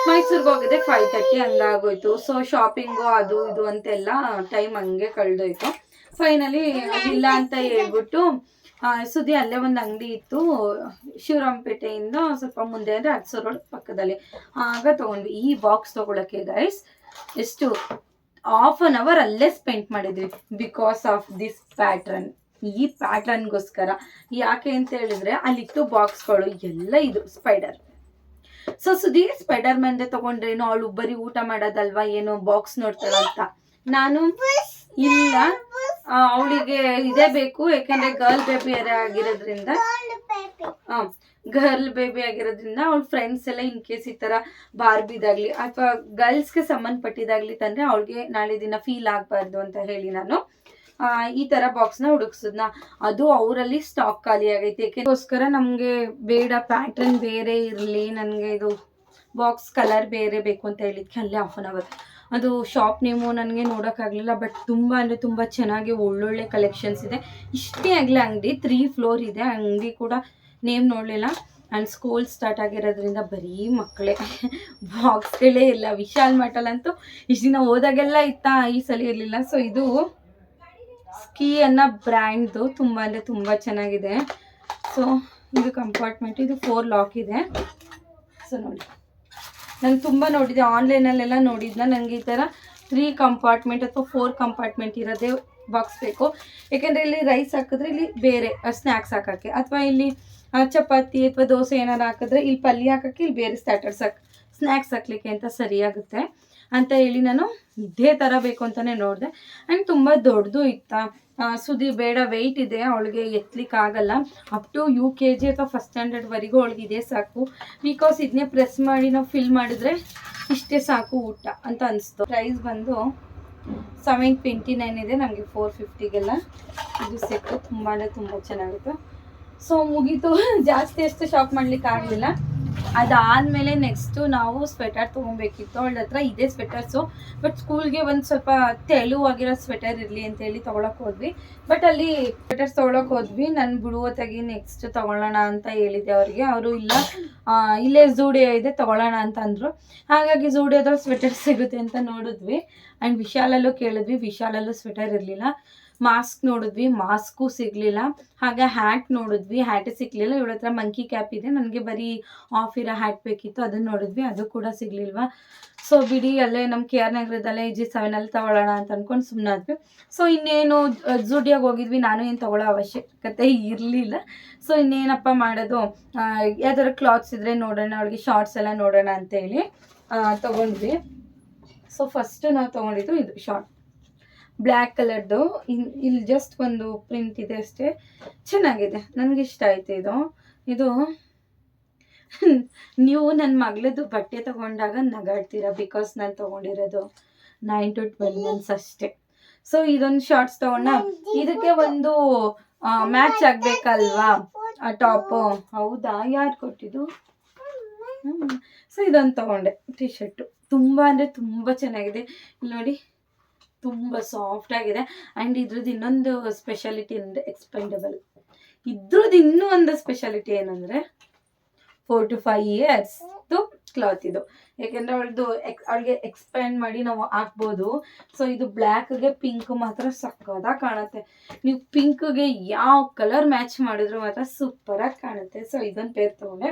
ಮೈಸೂರಿಗೆ ಹೋಗಿದ್ದೆ 5:30 ಹಂಗಾಗೋಯ್ತು. ಸೊ ಶಾಪಿಂಗು ಅದು ಇದು ಅಂತೆಲ್ಲ ಟೈಮ್ ಹಂಗೆ ಕಳೆದೋಯ್ತು. ಫೈನಲಿ ಇಲ್ಲ ಅಂತ ಹೇಳ್ಬಿಟ್ಟು ಸುದ್ದಿ ಅಲ್ಲೇ ಒಂದು ಅಂಗಡಿ ಇತ್ತು ಶಿವರಾಮಪೇಟೆಯಿಂದ ಸ್ವಲ್ಪ ಮುಂದೆ ಅಂದರೆ ಅರಸು ರೋಡ್ ಪಕ್ಕದಲ್ಲಿ, ಆಗ ತೊಗೊಂಡ್ವಿ. ಈ ಬಾಕ್ಸ್ ತೊಗೊಳಕ್ಕೆ ಗೈಸ್ ಎಷ್ಟು ½ an hour ಅಲ್ಲೇ ಸ್ಪೆಂಡ್ ಮಾಡಿದ್ವಿ, ಬಿಕಾಸ್ ಆಫ್ ದಿಸ್ ಪ್ಯಾಟ್ರನ್. ಈ ಪ್ಯಾಟ್ರನ್ಗೋಸ್ಕರ. ಯಾಕೆ ಅಂತ ಹೇಳಿದ್ರೆ ಅಲ್ಲಿತ್ತು ಬಾಕ್ಸ್ಗಳು ಎಲ್ಲ ಇದು ಸ್ಪೈಡರ್. ಸೊ ಸುದಿ ಸ್ಪೈಡರ್ ಮ್ಯಾನ್ದೆ ತೊಗೊಂಡ್ರೇನು ಅವಳು ಬರೀ ಊಟ ಮಾಡೋದಲ್ವಾ, ಏನು ಬಾಕ್ಸ್ ನೋಡ್ತಾಳ ಅಂತ. ನಾನು ಇಲ್ಲ, ಅವಳಿಗೆ ಇದೇ ಬೇಕು, ಯಾಕೆಂದ್ರೆ ಗರ್ಲ್ ಬೇಬಿ ಆಗಿರೋದ್ರಿಂದ ಗರ್ಲ್ ಬೇಬಿ ಆಗಿರೋದ್ರಿಂದ ಅವ್ಳ ಫ್ರೆಂಡ್ಸ್ ಎಲ್ಲ ಇನ್ ಕೇಸ್ ಈ ಥರ ಬಾರ್ಬಿದಾಗಲಿ ಅಥವಾ ಗರ್ಲ್ಸ್ಗೆ ಸಂಬಂಧಪಟ್ಟಿದಾಗಲಿ ತಂದರೆ ಅವಳಿಗೆ ನಾಳೆ ದಿನ ಫೀಲ್ ಆಗಬಾರ್ದು ಅಂತ ಹೇಳಿ ನಾನು ಈ ಥರ ಬಾಕ್ಸ್ನ ಹುಡುಕ್ಸಿದ್ನ. ಅದು ಅವರಲ್ಲಿ ಸ್ಟಾಕ್ ಖಾಲಿ ಆಗೈತೆ. ಯಾಕೆಗೋಸ್ಕರ ನಮಗೆ ಬೇಡ, ಪ್ಯಾಟ್ರನ್ ಬೇರೆ ಇರಲಿ, ನನಗೆ ಇದು ಬಾಕ್ಸ್ ಕಲರ್ ಬೇರೆ ಬೇಕು ಅಂತ ಹೇಳಿದ್ಕೆ ಅಲ್ಲೇ ½ an hour. ಅದು ಶಾಪ್ ನೇಮು ನನಗೆ ನೋಡೋಕ್ಕಾಗಲಿಲ್ಲ, ಬಟ್ ತುಂಬ ಅಂದರೆ ತುಂಬ ಚೆನ್ನಾಗಿ ಒಳ್ಳೊಳ್ಳೆ ಕಲೆಕ್ಷನ್ಸ್ ಇದೆ. ಇಷ್ಟೇ ಆಗಲಿ ಅಂಗಡಿ 3 floor ಇದೆ. ಅಂಗಡಿ ಕೂಡ ನೇಮ್ ನೋಡಲಿಲ್ಲ. ಆ್ಯಂಡ್ ಸ್ಕೂಲ್ ಸ್ಟಾರ್ಟ್ ಆಗಿರೋದ್ರಿಂದ ಬರೀ ಮಕ್ಕಳೇ, ಬಾಕ್ಸ್ಗಳೇ ಇಲ್ಲ. ವಿಶಾಲ್ ಮಾರ್ಟಲ್ಲಂತೂ ಇಷ್ಟು ದಿನ ಹೋದಾಗೆಲ್ಲ ಇತ್ತಾ, ಈ ಸಲ ಇರಲಿಲ್ಲ. ಸೊ ಇದು ಸ್ಕೀ ಅನ್ನೋ ಬ್ರ್ಯಾಂಡ್ದು ತುಂಬ ಅಂದರೆ ತುಂಬ ಚೆನ್ನಾಗಿದೆ. ಸೊ ಇದು ಕಂಪಾರ್ಟ್ಮೆಂಟ್, ಇದು 4 lock ಇದೆ. ಸೊ ನೋಡಿ, ನಾನು ತುಂಬ ನೋಡಿದ್ದೆ ಆನ್ಲೈನಲ್ಲೆಲ್ಲ ನೋಡಿದ್ನ, ನನಗೆ ಈ ಥರ 3 compartment ಅಥವಾ 4 compartment ಇರೋದೇ ಬಾಕ್ಸ್ ಬೇಕು. ಯಾಕೆಂದರೆ ಇಲ್ಲಿ ರೈಸ್ ಹಾಕಿದ್ರೆ ಇಲ್ಲಿ ಬೇರೆ ಸ್ನ್ಯಾಕ್ಸ್ ಹಾಕೋಕ್ಕೆ, ಅಥವಾ ಇಲ್ಲಿ ಚಪಾತಿ ಅಥವಾ ದೋಸೆ ಏನಾರು ಹಾಕಿದ್ರೆ ಇಲ್ಲಿ ಪಲ್ಯ ಹಾಕೋಕ್ಕೆ, ಇಲ್ಲಿ ಬೇರೆ ಸ್ನ್ಯಾಕ್ಸ್ ಹಾಕ್ಲಿಕ್ಕೆ ಅಂತ ಸರಿಯಾಗುತ್ತೆ ಅಂತ ಹೇಳಿ ನಾನು ಇದೇ ಥರ ಬೇಕು ಅಂತಲೇ ನೋಡಿದೆ. ಆ್ಯಂಡ್ ತುಂಬ ದೊಡ್ಡದು ಇತ್ತಾ, ಸುದಿ ಬೇಡ, ವೆಯ್ಟ್ ಇದೆ, ಅವಳಿಗೆ ಎತ್ತಲಿಕ್ಕೆ ಆಗಲ್ಲ. ಅಪ್ ಟು UKG ಅಥವಾ ಫಸ್ಟ್ ಸ್ಟ್ಯಾಂಡರ್ಡ್ವರೆಗೂ ಅವಳಿಗೆ ಇದೇ ಸಾಕು. ಬಿಕಾಸ್ ಇದನ್ನೇ ಪ್ರೆಸ್ ಮಾಡಿ ನಾವು ಫಿಲ್ ಮಾಡಿದ್ರೆ ಇಷ್ಟೇ ಸಾಕು ಊಟ ಅಂತ ಅನಿಸ್ತು. ಪ್ರೈಸ್ ಬಂದು 729 ಇದೆ, ನಮಗೆ 450ಗೆಲ್ಲ ಇದು ಸೆಟ್ಟು. ತುಂಬ ಅಂದರೆ ತುಂಬ ಚೆನ್ನಾಗಿತ್ತು. ಸೊ ಮುಗೀತು, ಜಾಸ್ತಿ ಎಷ್ಟು ಶಾಪ್ ಮಾಡ್ಲಿಕ್ಕೆ ಆಗಲಿಲ್ಲ. ಅದಾದಮೇಲೆ ನೆಕ್ಸ್ಟು ನಾವು ಸ್ವೆಟರ್ ತೊಗೊಬೇಕಿತ್ತು. ಅವಳ ಹತ್ರ ಇದೆ ಸ್ವೆಟರ್ಸು, ಬಟ್ ಸ್ಕೂಲ್ಗೆ ಒಂದು ಸ್ವಲ್ಪ ತೆಳುವಾಗಿರೋ ಸ್ವೆಟರ್ ಇರಲಿ ಅಂತೇಳಿ ತೊಗೊಳಕ್ಕೆ ಹೋದ್ವಿ. ಬಟ್ ಅಲ್ಲಿ ಸ್ವೆಟರ್ಸ್ ತೊಗೊಳಕ್ಕೆ ಹೋದ್ವಿ, ನಾನು ಬಿಡುವತ್ತಾಗಿ ನೆಕ್ಸ್ಟ್ ತೊಗೊಳ್ಳೋಣ ಅಂತ ಹೇಳಿದೆ ಅವ್ರಿಗೆ. ಅವರು ಇಲ್ಲ, ಇಲ್ಲೇ ಝೂಡಿಯೋ ಇದೆ ತೊಗೊಳ್ಳೋಣ ಅಂತ ಅಂದರು. ಹಾಗಾಗಿ ಝೂಡಿಯೋದಲ್ಲಿ ಸ್ವೆಟರ್ ಸಿಗುತ್ತೆ ಅಂತ ನೋಡಿದ್ವಿ. ಆ್ಯಂಡ್ ವಿಶಾಲಲ್ಲೂ ಕೇಳಿದ್ವಿ, ವಿಶಾಲಲ್ಲೂ ಸ್ವೆಟರ್ ಇರಲಿಲ್ಲ. ಮಾಸ್ಕ್ ನೋಡಿದ್ವಿ, ಮಾಸ್ಕು ಸಿಗಲಿಲ್ಲ. ಹಾಗೆ ಹ್ಯಾಟ್ ನೋಡಿದ್ವಿ, ಹ್ಯಾಟ್ ಸಿಗಲಿಲ್ಲ. ಇವಳ ಹತ್ರ ಮಂಕಿ ಕ್ಯಾಪ್ ಇದೆ, ನನಗೆ ಬರೀ ಆಫ್ ಇರೋ ಹ್ಯಾಟ್ ಬೇಕಿತ್ತು, ಅದನ್ನು ನೋಡಿದ್ವಿ, ಅದು ಕೂಡ ಸಿಗಲಿಲ್ವಾ. ಸೊ ಬಿಡಿ, ಅಲ್ಲೇ ನಮ್ಮ KR ನಗರದಲ್ಲೇ G7 ತೊಗೊಳ್ಳೋಣ ಅಂತ ಅಂದ್ಕೊಂಡು ಸುಮ್ಮನಾದ್ವಿ. ಸೊ ಇನ್ನೇನು ಝೂಡಿಯೋಗೆ ಹೋಗಿದ್ವಿ, ನಾನು ಏನು ತೊಗೊಳ್ಳೋ ಅವಶ್ಯಕತೆ ಇರಲಿಲ್ಲ. ಸೊ ಇನ್ನೇನಪ್ಪ ಮಾಡೋದು, ಯಾವ್ದಾದ್ರು ಕ್ಲಾತ್ಸ್ ಇದ್ದರೆ ನೋಡೋಣ, ಅವಳಿಗೆ ಶಾರ್ಟ್ಸ್ ಎಲ್ಲ ನೋಡೋಣ ಅಂತೇಳಿ ತೊಗೊಂಡ್ವಿ. ಸೊ ಫಸ್ಟು ನಾವು ತೊಗೊಂಡಿದ್ದು ಇದು ಶಾರ್ಟ್, ಬ್ಲ್ಯಾಕ್ ಕಲರ್ದು. ಇಲ್ಲಿ ಜಸ್ಟ್ ಒಂದು ಪ್ರಿಂಟ್ ಇದೆ ಅಷ್ಟೇ, ಚೆನ್ನಾಗಿದೆ, ನನಗೆ ಇಷ್ಟ ಆಯಿತು ಇದು. ನೀವು ನನ್ನ ಮಗಳದ್ದು ಬಟ್ಟೆ ತೊಗೊಂಡಾಗ ನಗಾಡ್ತೀರಾ, ಬಿಕಾಸ್ ನಾನು ತೊಗೊಂಡಿರೋದು 9 to 12 months ಅಷ್ಟೇ. ಸೊ ಇದೊಂದು ಶಾರ್ಟ್ಸ್ ತೊಗೊಂಡ, ಇದಕ್ಕೆ ಒಂದು ಮ್ಯಾಚ್ ಆಗಬೇಕಲ್ವಾ ಟಾಪು. ಹೌದಾ, ಯಾರು ಕೊಟ್ಟಿದ್ದು? ಸೊ ಇದೊಂದು ತೊಗೊಂಡೆ, ಟಿ ಶರ್ಟು. ತುಂಬ ಅಂದರೆ ತುಂಬ ಚೆನ್ನಾಗಿದೆ. ಇಲ್ಲಿ ನೋಡಿ, ತುಂಬ ಸಾಫ್ಟ್ ಆಗಿದೆ. ಆ್ಯಂಡ್ ಇದ್ರದ್ದು ಇನ್ನೊಂದು ಸ್ಪೆಷಾಲಿಟಿ ಅಂದರೆ ಎಕ್ಸ್ಪೆಂಡಬಲ್. ಇದ್ರದ್ದು ಇನ್ನೂ ಒಂದು ಸ್ಪೆಷಾಲಿಟಿ ಏನಂದರೆ 4 to 5 years ಕ್ಲಾತ್ ಇದು. ಯಾಕೆಂದರೆ ಅವಳಿಗೆ ಎಕ್ಸ್ಪ್ಯಾಂಡ್ ಮಾಡಿ ನಾವು ಹಾಕ್ಬೋದು. ಸೊ ಇದು ಬ್ಲ್ಯಾಕ್ಗೆ ಪಿಂಕ್ ಮಾತ್ರ ಸಕ್ಕದಾಗಿ ಕಾಣುತ್ತೆ. ನೀವು ಪಿಂಕ್ಗೆ ಯಾವ ಕಲರ್ ಮ್ಯಾಚ್ ಮಾಡಿದ್ರು ಮಾತ್ರ ಸೂಪರಾಗಿ ಕಾಣುತ್ತೆ. ಸೊ ಇದೊಂದು ಪೇರ್ ತೊಗೊಂಡೆ.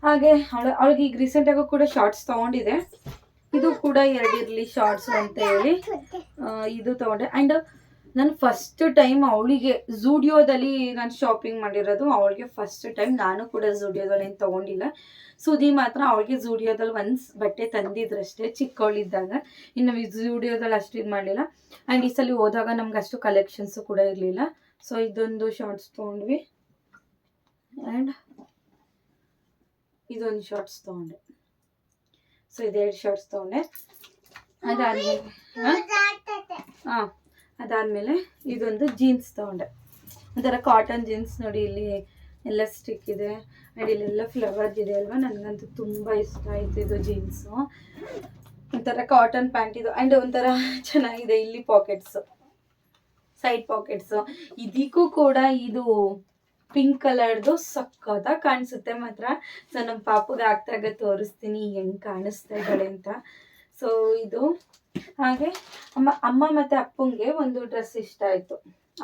ಹಾಗೆ ಅವಳಿಗೆ ಈಗ ರೀಸೆಂಟಾಗೂ ಕೂಡ ಶಾರ್ಟ್ಸ್ ತೊಗೊಂಡಿದೆ. ಇದು ಕೂಡ 2 ಇರಲಿ ಶಾರ್ಟ್ಸು ಅಂತ ಹೇಳಿ ಇದು ತೊಗೊಂಡೆ. ಆ್ಯಂಡ್ ನಾನು ಫಸ್ಟ್ ಟೈಮ್ ಅವಳಿಗೆ ಝೂಡಿಯೋದಲ್ಲಿ ನಾನು ಶಾಪಿಂಗ್ ಮಾಡಿರೋದು. ಅವಳಿಗೆ ಫಸ್ಟ್ ಟೈಮ್. ನಾನು ಕೂಡ ಝೂಡಿಯೋದಲ್ಲಿ ಏನು ತೊಗೊಂಡಿಲ್ಲ. ಸುದಿ ಮಾತ್ರ ಅವಳಿಗೆ ಝೂಡಿಯೋದಲ್ಲಿ ಒಂದು ಬಟ್ಟೆ ತಂದಿದ್ರಷ್ಟೇ ಚಿಕ್ಕವಳಿದ್ದಾಗ. ಇನ್ನು ಝೂಡಿಯೋದಲ್ಲಿ ಅಷ್ಟು ಇದು ಮಾಡಲಿಲ್ಲ. ಆ್ಯಂಡ್ ಈ ಸಲ ಹೋದಾಗ ನಮ್ಗೆ ಅಷ್ಟು ಕಲೆಕ್ಷನ್ಸು ಕೂಡ ಇರಲಿಲ್ಲ. ಸೊ ಇದೊಂದು ಶಾರ್ಟ್ಸ್ ತೊಗೊಂಡ್ವಿ, ಆ್ಯಂಡ್ ಇದೊಂದು ಶಾರ್ಟ್ಸ್ ತೊಗೊಂಡೆ. ಸೊ ಇದೆರಡು ಶಾರ್ಟ್ಸ್ ತೊಗೊಂಡೆ. ಅದಾದಮೇಲೆ ಇದೊಂದು ಜೀನ್ಸ್ ತೊಗೊಂಡೆ, ಒಂಥರ ಕಾಟನ್ ಜೀನ್ಸ್. ನೋಡಿ, ಇಲ್ಲಿ ಎಲ್ಲ ಸ್ಟಿಕ್ ಇದೆ, ಆ್ಯಂಡ್ ಇಲ್ಲೆಲ್ಲ ಫ್ಲವರ್ಸ್ ಇದೆ ಅಲ್ವಾ. ನನಗಂತೂ ತುಂಬ ಇಷ್ಟ ಆಯಿತು ಇದು ಜೀನ್ಸು. ಒಂಥರ ಕಾಟನ್ ಪ್ಯಾಂಟ್ ಇದು, ಆ್ಯಂಡ್ ಒಂಥರ ಚೆನ್ನಾಗಿದೆ. ಇಲ್ಲಿ ಪಾಕೆಟ್ಸು, ಸೈಡ್ ಪಾಕೆಟ್ಸು. ಇದಕ್ಕೂ ಕೂಡ ಇದು ಪಿಂಕ್ ಕಲರ್ದು ಸಕ್ಕತ್ತಾಗಿ ಕಾಣಿಸುತ್ತೆ ಮಾತ್ರ. ಸೊ ನಮ್ಮ ಪಾಪುಗೆ ಆಗ್ತಾಗ ತೋರಿಸ್ತೀನಿ ಹೆಂಗೆ ಕಾಣಿಸ್ತಾ ಇದ್ದಾಳೆ ಅಂತ. ಸೊ ಇದು ಹಾಗೆ ಅಮ್ಮ ಮತ್ತು ಅಪ್ಪಂಗೆ ಒಂದು ಡ್ರೆಸ್ ಇಷ್ಟ ಆಯಿತು.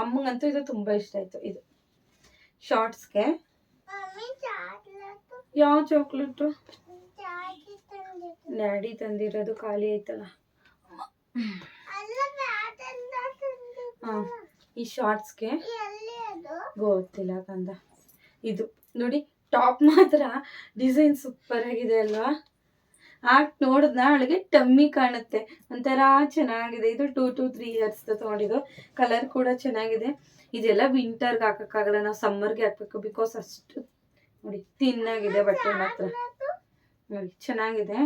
ಅಮ್ಮಂಗಂತೂ ಇದು ತುಂಬ ಇಷ್ಟ ಆಯಿತು. ಇದು ಶಾರ್ಟ್ಸ್ಗೆ ಯಾವ ಚಾಕ್ಲೇಟು? ಡ್ಯಾಡಿ ತಂದಿರೋದು ಖಾಲಿ ಆಯ್ತಲ್ಲ. ಹಾಂ, ಈ ಶಾರ್ಟ್ಸ್ಗೆ ಗೊತ್ತಿಲ್ಲ ಕಂದ. ಇದು ನೋಡಿ, ಟಾಪ್ ಮಾತ್ರ ಡಿಸೈನ್ ಸೂಪರ್ ಆಗಿದೆ ಅಲ್ವಾ. ಹಾಕಿ ನೋಡಿದ್ನ ಅವಳಿಗೆ ಟಮ್ಮಿ ಕಾಣುತ್ತೆ, ಒಂಥರ ಚೆನ್ನಾಗಿದೆ. ಇದು 2 to 3 years ತೊಗೊಂಡಿದ್ದು. ಕಲರ್ ಕೂಡ ಚೆನ್ನಾಗಿದೆ. ಇದೆಲ್ಲ ವಿಂಟರ್ಗೆ ಹಾಕೋಕ್ಕಾಗಲ್ಲ, ನಾವು ಸಮ್ಮರ್ಗೆ ಹಾಕ್ಬೇಕು. ಬಿಕಾಸ್ ಅಷ್ಟು ನೋಡಿ ತಿನ್ನಾಗಿದೆ ಬಟ್ಟೆ ಮಾತ್ರ. ನೋಡಿ ಚೆನ್ನಾಗಿದೆ.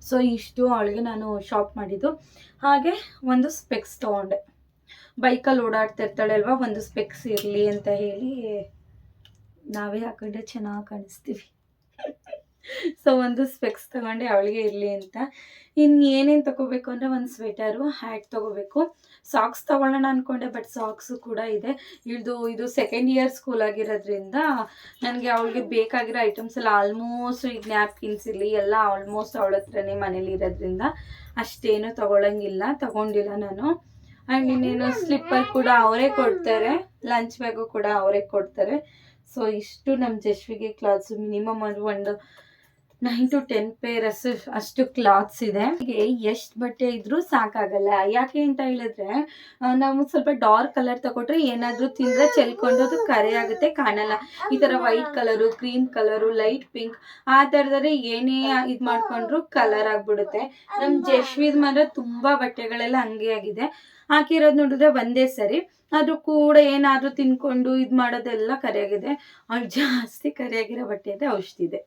ಸೊ ಇಷ್ಟು ಅವಳಿಗೆ ನಾನು ಶಾಪ್ ಮಾಡಿದ್ದು. ಹಾಗೆ ಒಂದು ಸ್ಪೆಕ್ಸ್ ತೊಗೊಂಡೆ. ಬೈಕಲ್ಲಿ ಓಡಾಡ್ತಿರ್ತಾಳೆ ಅಲ್ವಾ, ಒಂದು ಸ್ಪೆಕ್ಸ್ ಇರಲಿ ಅಂತ ಹೇಳಿ ನಾವೇ ಹಾಕೊಂಡ್ರೆ ಚೆನ್ನಾಗಿ ಕಾಣಿಸ್ತೀವಿ. ಸೊ ಒಂದು ಸ್ಪೆಕ್ಸ್ ತೊಗೊಂಡೆ ಅವಳಿಗೆ ಇರಲಿ ಅಂತ. ಇನ್ನು ಏನೇನು ತೊಗೋಬೇಕು ಅಂದರೆ ಒಂದು ಸ್ವೆಟರು, ಹ್ಯಾಟ್ ತೊಗೋಬೇಕು. ಸಾಕ್ಸ್ ತೊಗೊಳ್ಳೋಣ ಅಂದ್ಕೊಂಡೆ, ಬಟ್ ಸಾಕ್ಸು ಕೂಡ ಇದೆ. ಇದು 2nd year ಸ್ಕೂಲ್ ಆಗಿರೋದ್ರಿಂದ ನನಗೆ ಅವಳಿಗೆ ಬೇಕಾಗಿರೋ ಐಟಮ್ಸ್ ಎಲ್ಲ ಆಲ್ಮೋಸ್ಟ್, ಈಗ ನ್ಯಾಪ್ಕಿನ್ಸ್ ಇರಲಿ ಎಲ್ಲ ಆಲ್ಮೋಸ್ಟ್ ಅವಳ ಹತ್ರನೇ ಮನೇಲಿ ಇರೋದ್ರಿಂದ ಅಷ್ಟೇನು ತೊಗೊಂಡಿಲ್ಲ ನಾನು. ಆ್ಯಂಡ್ ಇನ್ನೇನು ಸ್ಲಿಪ್ಪರ್ ಕೂಡ ಅವರೇ ಕೊಡ್ತಾರೆ, ಲಂಚ್ ಬ್ಯಾಗು ಕೂಡ ಅವರೇ ಕೊಡ್ತಾರೆ. ಸೊ ಇಷ್ಟು ನಮ್ಮ ಜಶ್ವಿಗೆ ಕ್ಲಾತ್ಸು. ಮಿನಿಮಮ್ ಒಂದು 9 to 10 ಪೇರಸ್ ಅಷ್ಟು ಕ್ಲಾತ್ಸ್ ಇದೆ. ಎಷ್ಟು ಬಟ್ಟೆ ಇದ್ರೂ ಸಾಕಾಗಲ್ಲ. ಯಾಕೆ ಅಂತ ಹೇಳಿದ್ರೆ ನಾವು ಸ್ವಲ್ಪ ಡಾರ್ಕ್ ಕಲರ್ ತಗೊಟ್ರೆ ಏನಾದರೂ ತಿಂದರೆ ಚೆಲ್ಕೊಂಡು ಅದು ಕರೆ ಆಗುತ್ತೆ, ಕಾಣಲ್ಲ. ಈ ಥರ white colour, cream colour, light pink ಆ ಥರದರೆ ಏನೇ ಇದು ಮಾಡ್ಕೊಂಡ್ರು ಕಲರ್ ಆಗಿಬಿಡುತ್ತೆ. ನಮ್ಮ ಜಶ್ವಿದ್ ಮಾತ್ರ ತುಂಬ ಬಟ್ಟೆಗಳೆಲ್ಲ ಹಂಗೆ ಆಗಿದೆ. ಹಾಕಿರೋದು ನೋಡಿದ್ರೆ ಒಂದೇ ಸರಿ, ಆದರೂ ಕೂಡ ಏನಾದರೂ ತಿನ್ಕೊಂಡು ಇದು ಮಾಡೋದೆಲ್ಲ ಕರೆಯಾಗಿದೆ. ಅವ್ಳು ಜಾಸ್ತಿ ಕರೆಯಾಗಿರೋ ಬಟ್ಟೆ ಇದೆ, ಔಷಧಿ ಇದೆ.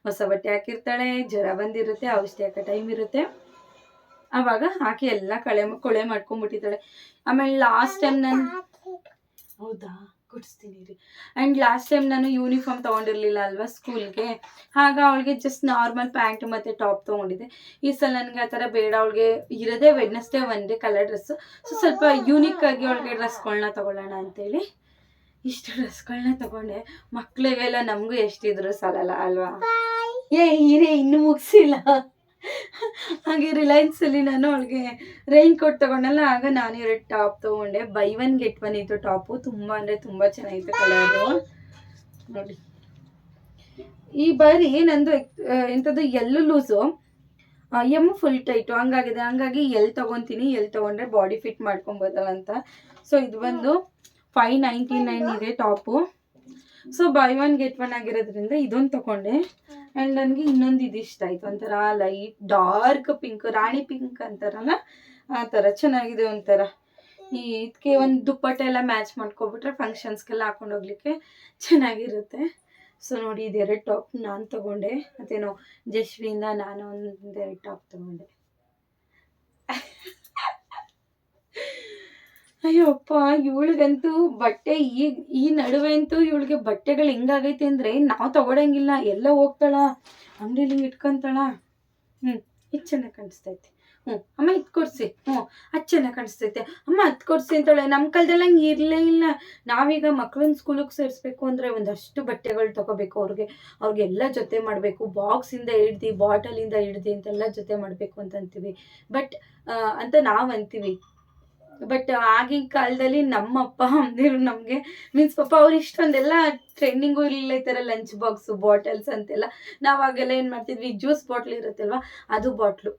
ಹೊಸ ಬಟ್ಟೆ ಹಾಕಿರ್ತಾಳೆ, ಜ್ವರ ಬಂದಿರುತ್ತೆ, ಔಷಧಿ ಹಾಕೋ ಟೈಮ್ ಇರುತ್ತೆ, ಆವಾಗ ಹಾಕಿ ಎಲ್ಲ ಕೊಳೆ ಮಾಡ್ಕೊಂಡ್ಬಿಟ್ಟಿದ್ದಾಳೆ. ಆಮೇಲೆ ಲಾಸ್ಟ್ ಟೈಮ್ ನಾನು ಹೌದಾ ಕೊಡಿಸ್ತೀನಿ ರೀ. ಆ್ಯಂಡ್ ಲಾಸ್ಟ್ ಟೈಮ್ ನಾನು ಯೂನಿಫಾರ್ಮ್ ತೊಗೊಂಡಿರಲಿಲ್ಲ ಅಲ್ವಾ ಸ್ಕೂಲ್ಗೆ, ಆಗ ಅವಳಿಗೆ ಜಸ್ಟ್ ನಾರ್ಮಲ್ ಪ್ಯಾಂಟ್ ಮತ್ತು ಟಾಪ್ ತೊಗೊಂಡಿದ್ದೆ. ಈ ಸಲ ನನಗೆ ಆ ಥರ ಬೇಡ, ಅವಳಿಗೆ ಇರೋದೇ ವೆಡ್ನೆಸ್ಡೇ ಒಂದೇ ಕಲರ್ ಡ್ರೆಸ್ಸು. ಸೊ ಸ್ವಲ್ಪ ಯೂನಿಕ್ ಆಗಿ ಅವಳಿಗೆ ಡ್ರೆಸ್ಗಳನ್ನ ತೊಗೊಳ್ಳೋಣ ಅಂತೇಳಿ ಇಷ್ಟು ಡ್ರೆಸ್ಗಳನ್ನ ತೊಗೊಂಡೆ. ಮಕ್ಳಿಗೆಲ್ಲ ನಮಗೂ ಎಷ್ಟಿದ್ರು ಸಾಲಲ್ಲ ಅಲ್ವಾ. ಹೀರೆ ಇನ್ನೂ ಮುಗಿಸಿಲ್ಲ. ಹಾಗೆ ರಿಲಯನ್ಸಲ್ಲಿ ನಾನು ಅವಳಿಗೆ ರೈನ್ ಕೋಟ್ ತೊಗೊಂಡಲ್ಲ, ಆಗ ನಾನು 2 ಟಾಪ್ ತೊಗೊಂಡೆ. ಬೈ 1 get 1 ಇತ್ತು ಟಾಪು. ತುಂಬ ಅಂದರೆ ತುಂಬ ಚೆನ್ನಾಗಿತ್ತು ಕಲರು ನೋಡಿ. ಈ ಬಾರಿ ನಂದು ಎಂಥದ್ದು ಎಲ್ಲು ಲೂಸು, ಎಮ್ ಫುಲ್ ಟೈಟು ಹಂಗಾಗಿದೆ. ಹಂಗಾಗಿ ಎಲ್ಲಿ ತೊಗೊಂಡ್ರೆ ಬಾಡಿ ಫಿಟ್ ಮಾಡ್ಕೊಬೋದಲ್ಲ ಅಂತ. ಸೊ ಇದು ಬಂದು 599 ಇದೆ ಟಾಪು. ಸೊ ಬೈ 1 get 1 ಆಗಿರೋದ್ರಿಂದ ಇದೊಂದು ತೊಗೊಂಡೆ. ಆ್ಯಂಡ್ ನನಗೆ ಇನ್ನೊಂದು ಇದು ಇಷ್ಟ ಆಯಿತು, ಒಂಥರ ಲೈಟ್ ಡಾರ್ಕ್ ಪಿಂಕ್, ರಾಣಿ ಪಿಂಕ್ ಅಂತಾರಲ್ಲ ಆ ಥರ ಚೆನ್ನಾಗಿದೆ. ಒಂಥರ ಇದಕ್ಕೆ ಒಂದು ದುಪ್ಪಟ್ಟೆ ಎಲ್ಲ ಮ್ಯಾಚ್ ಮಾಡ್ಕೊಬಿಟ್ರೆ ಫಂಕ್ಷನ್ಸ್ಗೆಲ್ಲ ಹಾಕೊಂಡು ಹೋಗ್ಲಿಕ್ಕೆ ಚೆನ್ನಾಗಿರುತ್ತೆ. ಸೊ ನೋಡಿ, ಇದು 2 ಟಾಪ್ ನಾನು ತೊಗೊಂಡೆ. ಮತ್ತೇನೋ ಜಶ್ವಿಯಿಂದ ನಾನು ಒಂದು 2 ಟಾಪ್ ತೊಗೊಂಡೆ. ಅಯ್ಯಪ್ಪ, ಇವಳಿಗಂತೂ ಬಟ್ಟೆ ಈ ನಡುವೆ ಅಂತೂ ಇವಳಿಗೆ ಬಟ್ಟೆಗಳು ಹೆಂಗಾಗೈತೆ ಅಂದರೆ ನಾವು ತಗೊಳಂಗಿಲ್ಲ. ಎಲ್ಲ ಹೋಗ್ತಾಳ ಅಂಗಡಿಲಿ ಇಟ್ಕೊತಾಳ. ಇದು ಚೆನ್ನಾಗಿ ಕಾಣಿಸ್ತೈತೆ, ಅಮ್ಮ ಇದು ಕೊಡಿಸಿ, ಅದು ಚೆನ್ನಾಗಿ ಕಾಣಿಸ್ತೈತೆ, ಅಮ್ಮ ಅದು ಕೊಡಿಸಿ ಅಂತಾಳೆ. ನಮ್ಮ ಕಾಲದಲ್ಲಿ ಹಂಗೆ ಇರಲೇ ಇಲ್ಲ. ನಾವೀಗ ಮಕ್ಳನ್ನ ಸ್ಕೂಲಿಗೆ ಸೇರಿಸ್ಬೇಕು ಅಂದರೆ ಒಂದಷ್ಟು ಬಟ್ಟೆಗಳು ತೊಗೋಬೇಕು. ಅವ್ರಿಗೆಲ್ಲ ಜೊತೆ ಮಾಡಬೇಕು, ಬಾಕ್ಸಿಂದ ಹಿಡ್ದು ಬಾಟಲಿಂದ ಹಿಡ್ದು ಅಂತೆಲ್ಲ ಜೊತೆ ಮಾಡಬೇಕು ಅಂತ ಅಂತೀವಿ. ಬಟ್ ಅಂತ ನಾವು ಅಂತೀವಿ. ಬಟ್ ಆಗಿನ ಕಾಲದಲ್ಲಿ ನಮ್ಮ ಅಪ್ಪ ಅಮ್ಮದಿರು ನಮಗೆ ಮೀನ್ಸ್ ಪಾಪ ಅವ್ರು ಇಷ್ಟೊಂದೆಲ್ಲ ಟ್ರೆಂಡಿಂಗು ಇರಲಿಲ್ಲ. ಈ ಥರ ಲಂಚ್ ಬಾಕ್ಸು, ಬಾಟಲ್ಸ್ ಅಂತೆಲ್ಲ. ನಾವು ಆಗೆಲ್ಲ ಏನು ಮಾಡ್ತಿದ್ವಿ, ಜ್ಯೂಸ್ ಬಾಟ್ಲ್ ಇರುತ್ತಲ್ವ, ಅದು ಬಾಟ್ಲು.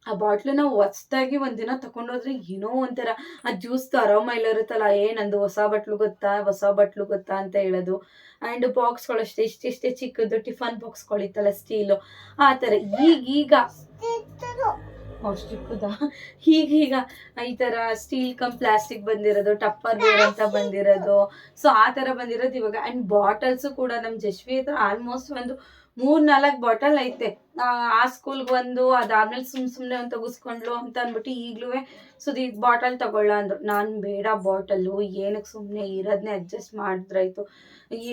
ಆ ಬಾಟ್ಲು ನಾವು ಹೊಸ್ದಾಗಿ ಒಂದಿನ ತೊಗೊಂಡೋದ್ರೆ ಏನೋ ಒಂಥರ ಆ ಜ್ಯೂಸ್ದು ಅರೋಮ ಇಲ್ಲ ಇರುತ್ತಲ್ಲ, ನಂದು ಹೊಸ ಬಟ್ಲು ಗೊತ್ತಾ ಅಂತ ಹೇಳೋದು. ಆ್ಯಂಡ್ ಬಾಕ್ಸ್ಗಳು ಇಷ್ಟೇ ಚಿಕ್ಕದು ಟಿಫನ್ ಬಾಕ್ಸ್ಗಳಿತ್ತಲ್ಲ ಸ್ಟೀಲು, ಆ ಥರ. ಈಗ ಚಿಕ್ಕದ ಈಗ ಈ ಥರ ಸ್ಟೀಲ್ ಪ್ಲಾಸ್ಟಿಕ್ ಬಂದಿರೋದು, ಟಪ್ಪರ್ ವೇರ್ ಅಂತ ಬಂದಿರೋದು. ಸೊ ಆ ಥರ ಬಂದಿರೋದು ಇವಾಗ. ಆ್ಯಂಡ್ ಬಾಟಲ್ಸು ಕೂಡ ನಮ್ಮ ಜಶ್ವಿ ಹತ್ರ ಆಲ್ಮೋಸ್ಟ್ ಒಂದು 3-4 ಬಾಟಲ್ ಐತೆ. ಆ ಸ್ಕೂಲ್ಗೆ ಒಂದು, ಅದಾದ್ಮೇಲೆ ಸುಮ್ಮನೆ ಒಂದು ತೆಗಿಸ್ಕೊಂಡ್ಲು ಅಂತ ಅಂದ್ಬಿಟ್ಟು ಈಗಲೂ ಸುದಿ ಬಾಟಲ್ ತಗೊಳ್ಳ ಅಂದರು. ನಾನು ಬೇಡ ಬಾಟಲ್ಲು, ಏನಕ್ಕೆ ಸುಮ್ಮನೆ ಇರೋದನ್ನೇ ಅಡ್ಜಸ್ಟ್ ಮಾಡಿದ್ರಾಯ್ತು,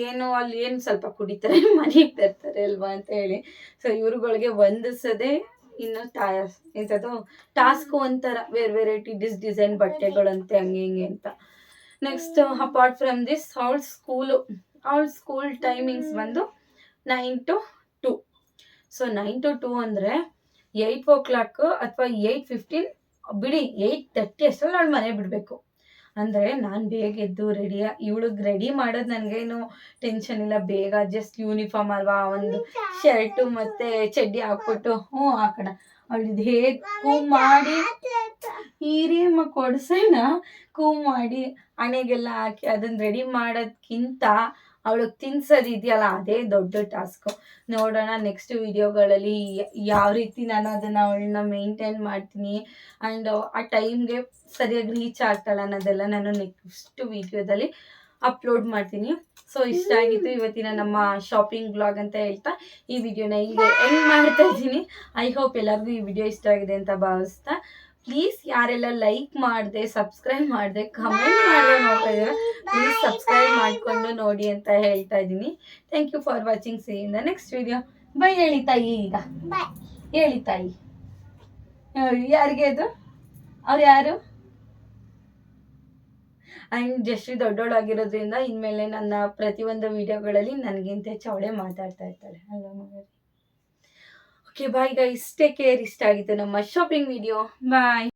ಏನು ಅಲ್ಲಿ ಏನು ಸ್ವಲ್ಪ ಕುಡಿತಾರೆ ಮನೆಗೆ ತರ್ತಾರೆ ಅಲ್ವಾ ಅಂತ ಹೇಳಿ. ಸೊ ಇವ್ರುಗಳಿಗೆ ಹೊಂದಿಸೋದೇ ಇನ್ನು ಎಂಥದ್ದು ಟಾಸ್ಕ್. ಒಂಥರ ವೆರೈಟಿ ಡಿಸೈನ್ ಬಟ್ಟೆಗಳಂತೆ ಹಂಗೆ ಅಂತ. ನೆಕ್ಸ್ಟ್ ಅಪಾರ್ಟ್ ಫ್ರಮ್ ದಿಸ್ ಅವಳ ಸ್ಕೂಲ್ ಟೈಮಿಂಗ್ಸ್ ಬಂದು 9 to 2. ಸೊ 9 to 2 ಅಂದರೆ 8 o'clock ಅಥವಾ 8:15 ಬಿಡಿ, 8:30 ಅಷ್ಟರಲ್ಲಿ ಅವಳು ಮನೆ ಬಿಡಬೇಕು. ಅಂದರೆ ನಾನು ಬೇಗ ಎದ್ದು ಇವಳಿಗೆ ರೆಡಿ ಮಾಡೋದು ನನಗೇನು ಟೆನ್ಷನ್ ಇಲ್ಲ. ಬೇಗ ಜಸ್ಟ್ ಯೂನಿಫಾರ್ಮ್ ಅಲ್ವಾ, ಒಂದು ಶರ್ಟು ಮತ್ತು ಚಡ್ಡಿ ಹಾಕ್ಬಿಟ್ಟು ಹಾಕೋಣ. ಅವಳಿದು ಹೇಗೆ ಕೂಮ್ ಮಾಡಿ ಹೀರಿಯಮ್ಮ ಕೊಡ್ಸೋಣ, ಕೂಮ್ ಮಾಡಿ ಹಣೆಗೆಲ್ಲ ಹಾಕಿ ಅದನ್ನು ರೆಡಿ ಮಾಡೋದಕ್ಕಿಂತ ಅವಳಿಗೆ ತಿನ್ಸೋದಿದೆಯಲ್ಲ ಅದೇ ದೊಡ್ಡ ಟಾಸ್ಕು. ನೋಡೋಣ ನೆಕ್ಸ್ಟ್ ವಿಡಿಯೋಗಳಲ್ಲಿ ಯಾವ ರೀತಿ ನಾನು ಅದನ್ನು ಅವಳನ್ನ ಮೇಂಟೈನ್ ಮಾಡ್ತೀನಿ. ಆ್ಯಂಡ್ ಆ ಟೈಮ್ಗೆ ಸರಿಯಾಗಿ ರೀಚ್ ಆಗ್ತಾಳೆ ಅನ್ನೋದೆಲ್ಲ ನಾನು ನೆಕ್ಸ್ಟ್ ವಿಡಿಯೋದಲ್ಲಿ ಅಪ್ಲೋಡ್ ಮಾಡ್ತೀನಿ. ಸೊ ಇಷ್ಟ ಆಗಿತ್ತು ಇವತ್ತಿನ ನಮ್ಮ ಶಾಪಿಂಗ್ ಬ್ಲಾಗ್ ಅಂತ ಹೇಳ್ತಾ ಈ ವಿಡಿಯೋನ ಈಗ ಎಂಡ್ ಮಾಡ್ತಾ ಇದ್ದೀನಿ. ಐ ಹೋಪ್ ಎಲ್ಲರಿಗೂ ಈ ವಿಡಿಯೋ ಇಷ್ಟ ಆಗಿದೆ ಅಂತ ಭಾವಿಸ್ತಾ, ಪ್ಲೀಸ್ ಯಾರೆಲ್ಲ ಲೈಕ್ ಮಾಡಿದೆ, ಸಬ್ಸ್ಕ್ರೈಬ್ ಮಾಡಿದೆ, ಕಮೆಂಟ್ ಮಾಡಿದೆ ನೋಡ್ತಾ ಇದ್ದೀರಾ, ಪ್ಲೀಸ್ ಸಬ್ಸ್ಕ್ರೈಬ್ ಮಾಡಿಕೊಂಡು ನೋಡಿ ಅಂತ ಹೇಳ್ತಾ ಇದ್ದೀನಿ. Thank you for watching. See in the next video. Bye ಹೇಳಿ ತಾಯಿ, ಈಗ ಹೇಳಿ ತಾಯಿ. ಯಾರಿಗೆ ಅದು? ಅವ್ರು ಯಾರು? ಆ್ಯಂಡ್ ಜಶ್ರೀ ದೊಡ್ಡೋಳಾಗಿರೋದ್ರಿಂದ ಇನ್ಮೇಲೆ ನನ್ನ ಪ್ರತಿಯೊಂದು ವಿಡಿಯೋಗಳಲ್ಲಿ ನನಗಿಂತ ಹೆಚ್ಚು ಅವಳೇ ಮಾತಾಡ್ತಾ ಇರ್ತಾಳೆ ಅಲ್ವಾ ಮಗು. Okay bye guys, take care. ಇಷ್ಟ ಆಗಿತ್ತು ನಮ್ಮ ಶಾಪಿಂಗ್ ವಿಡಿಯೋ. ಬಾಯ್.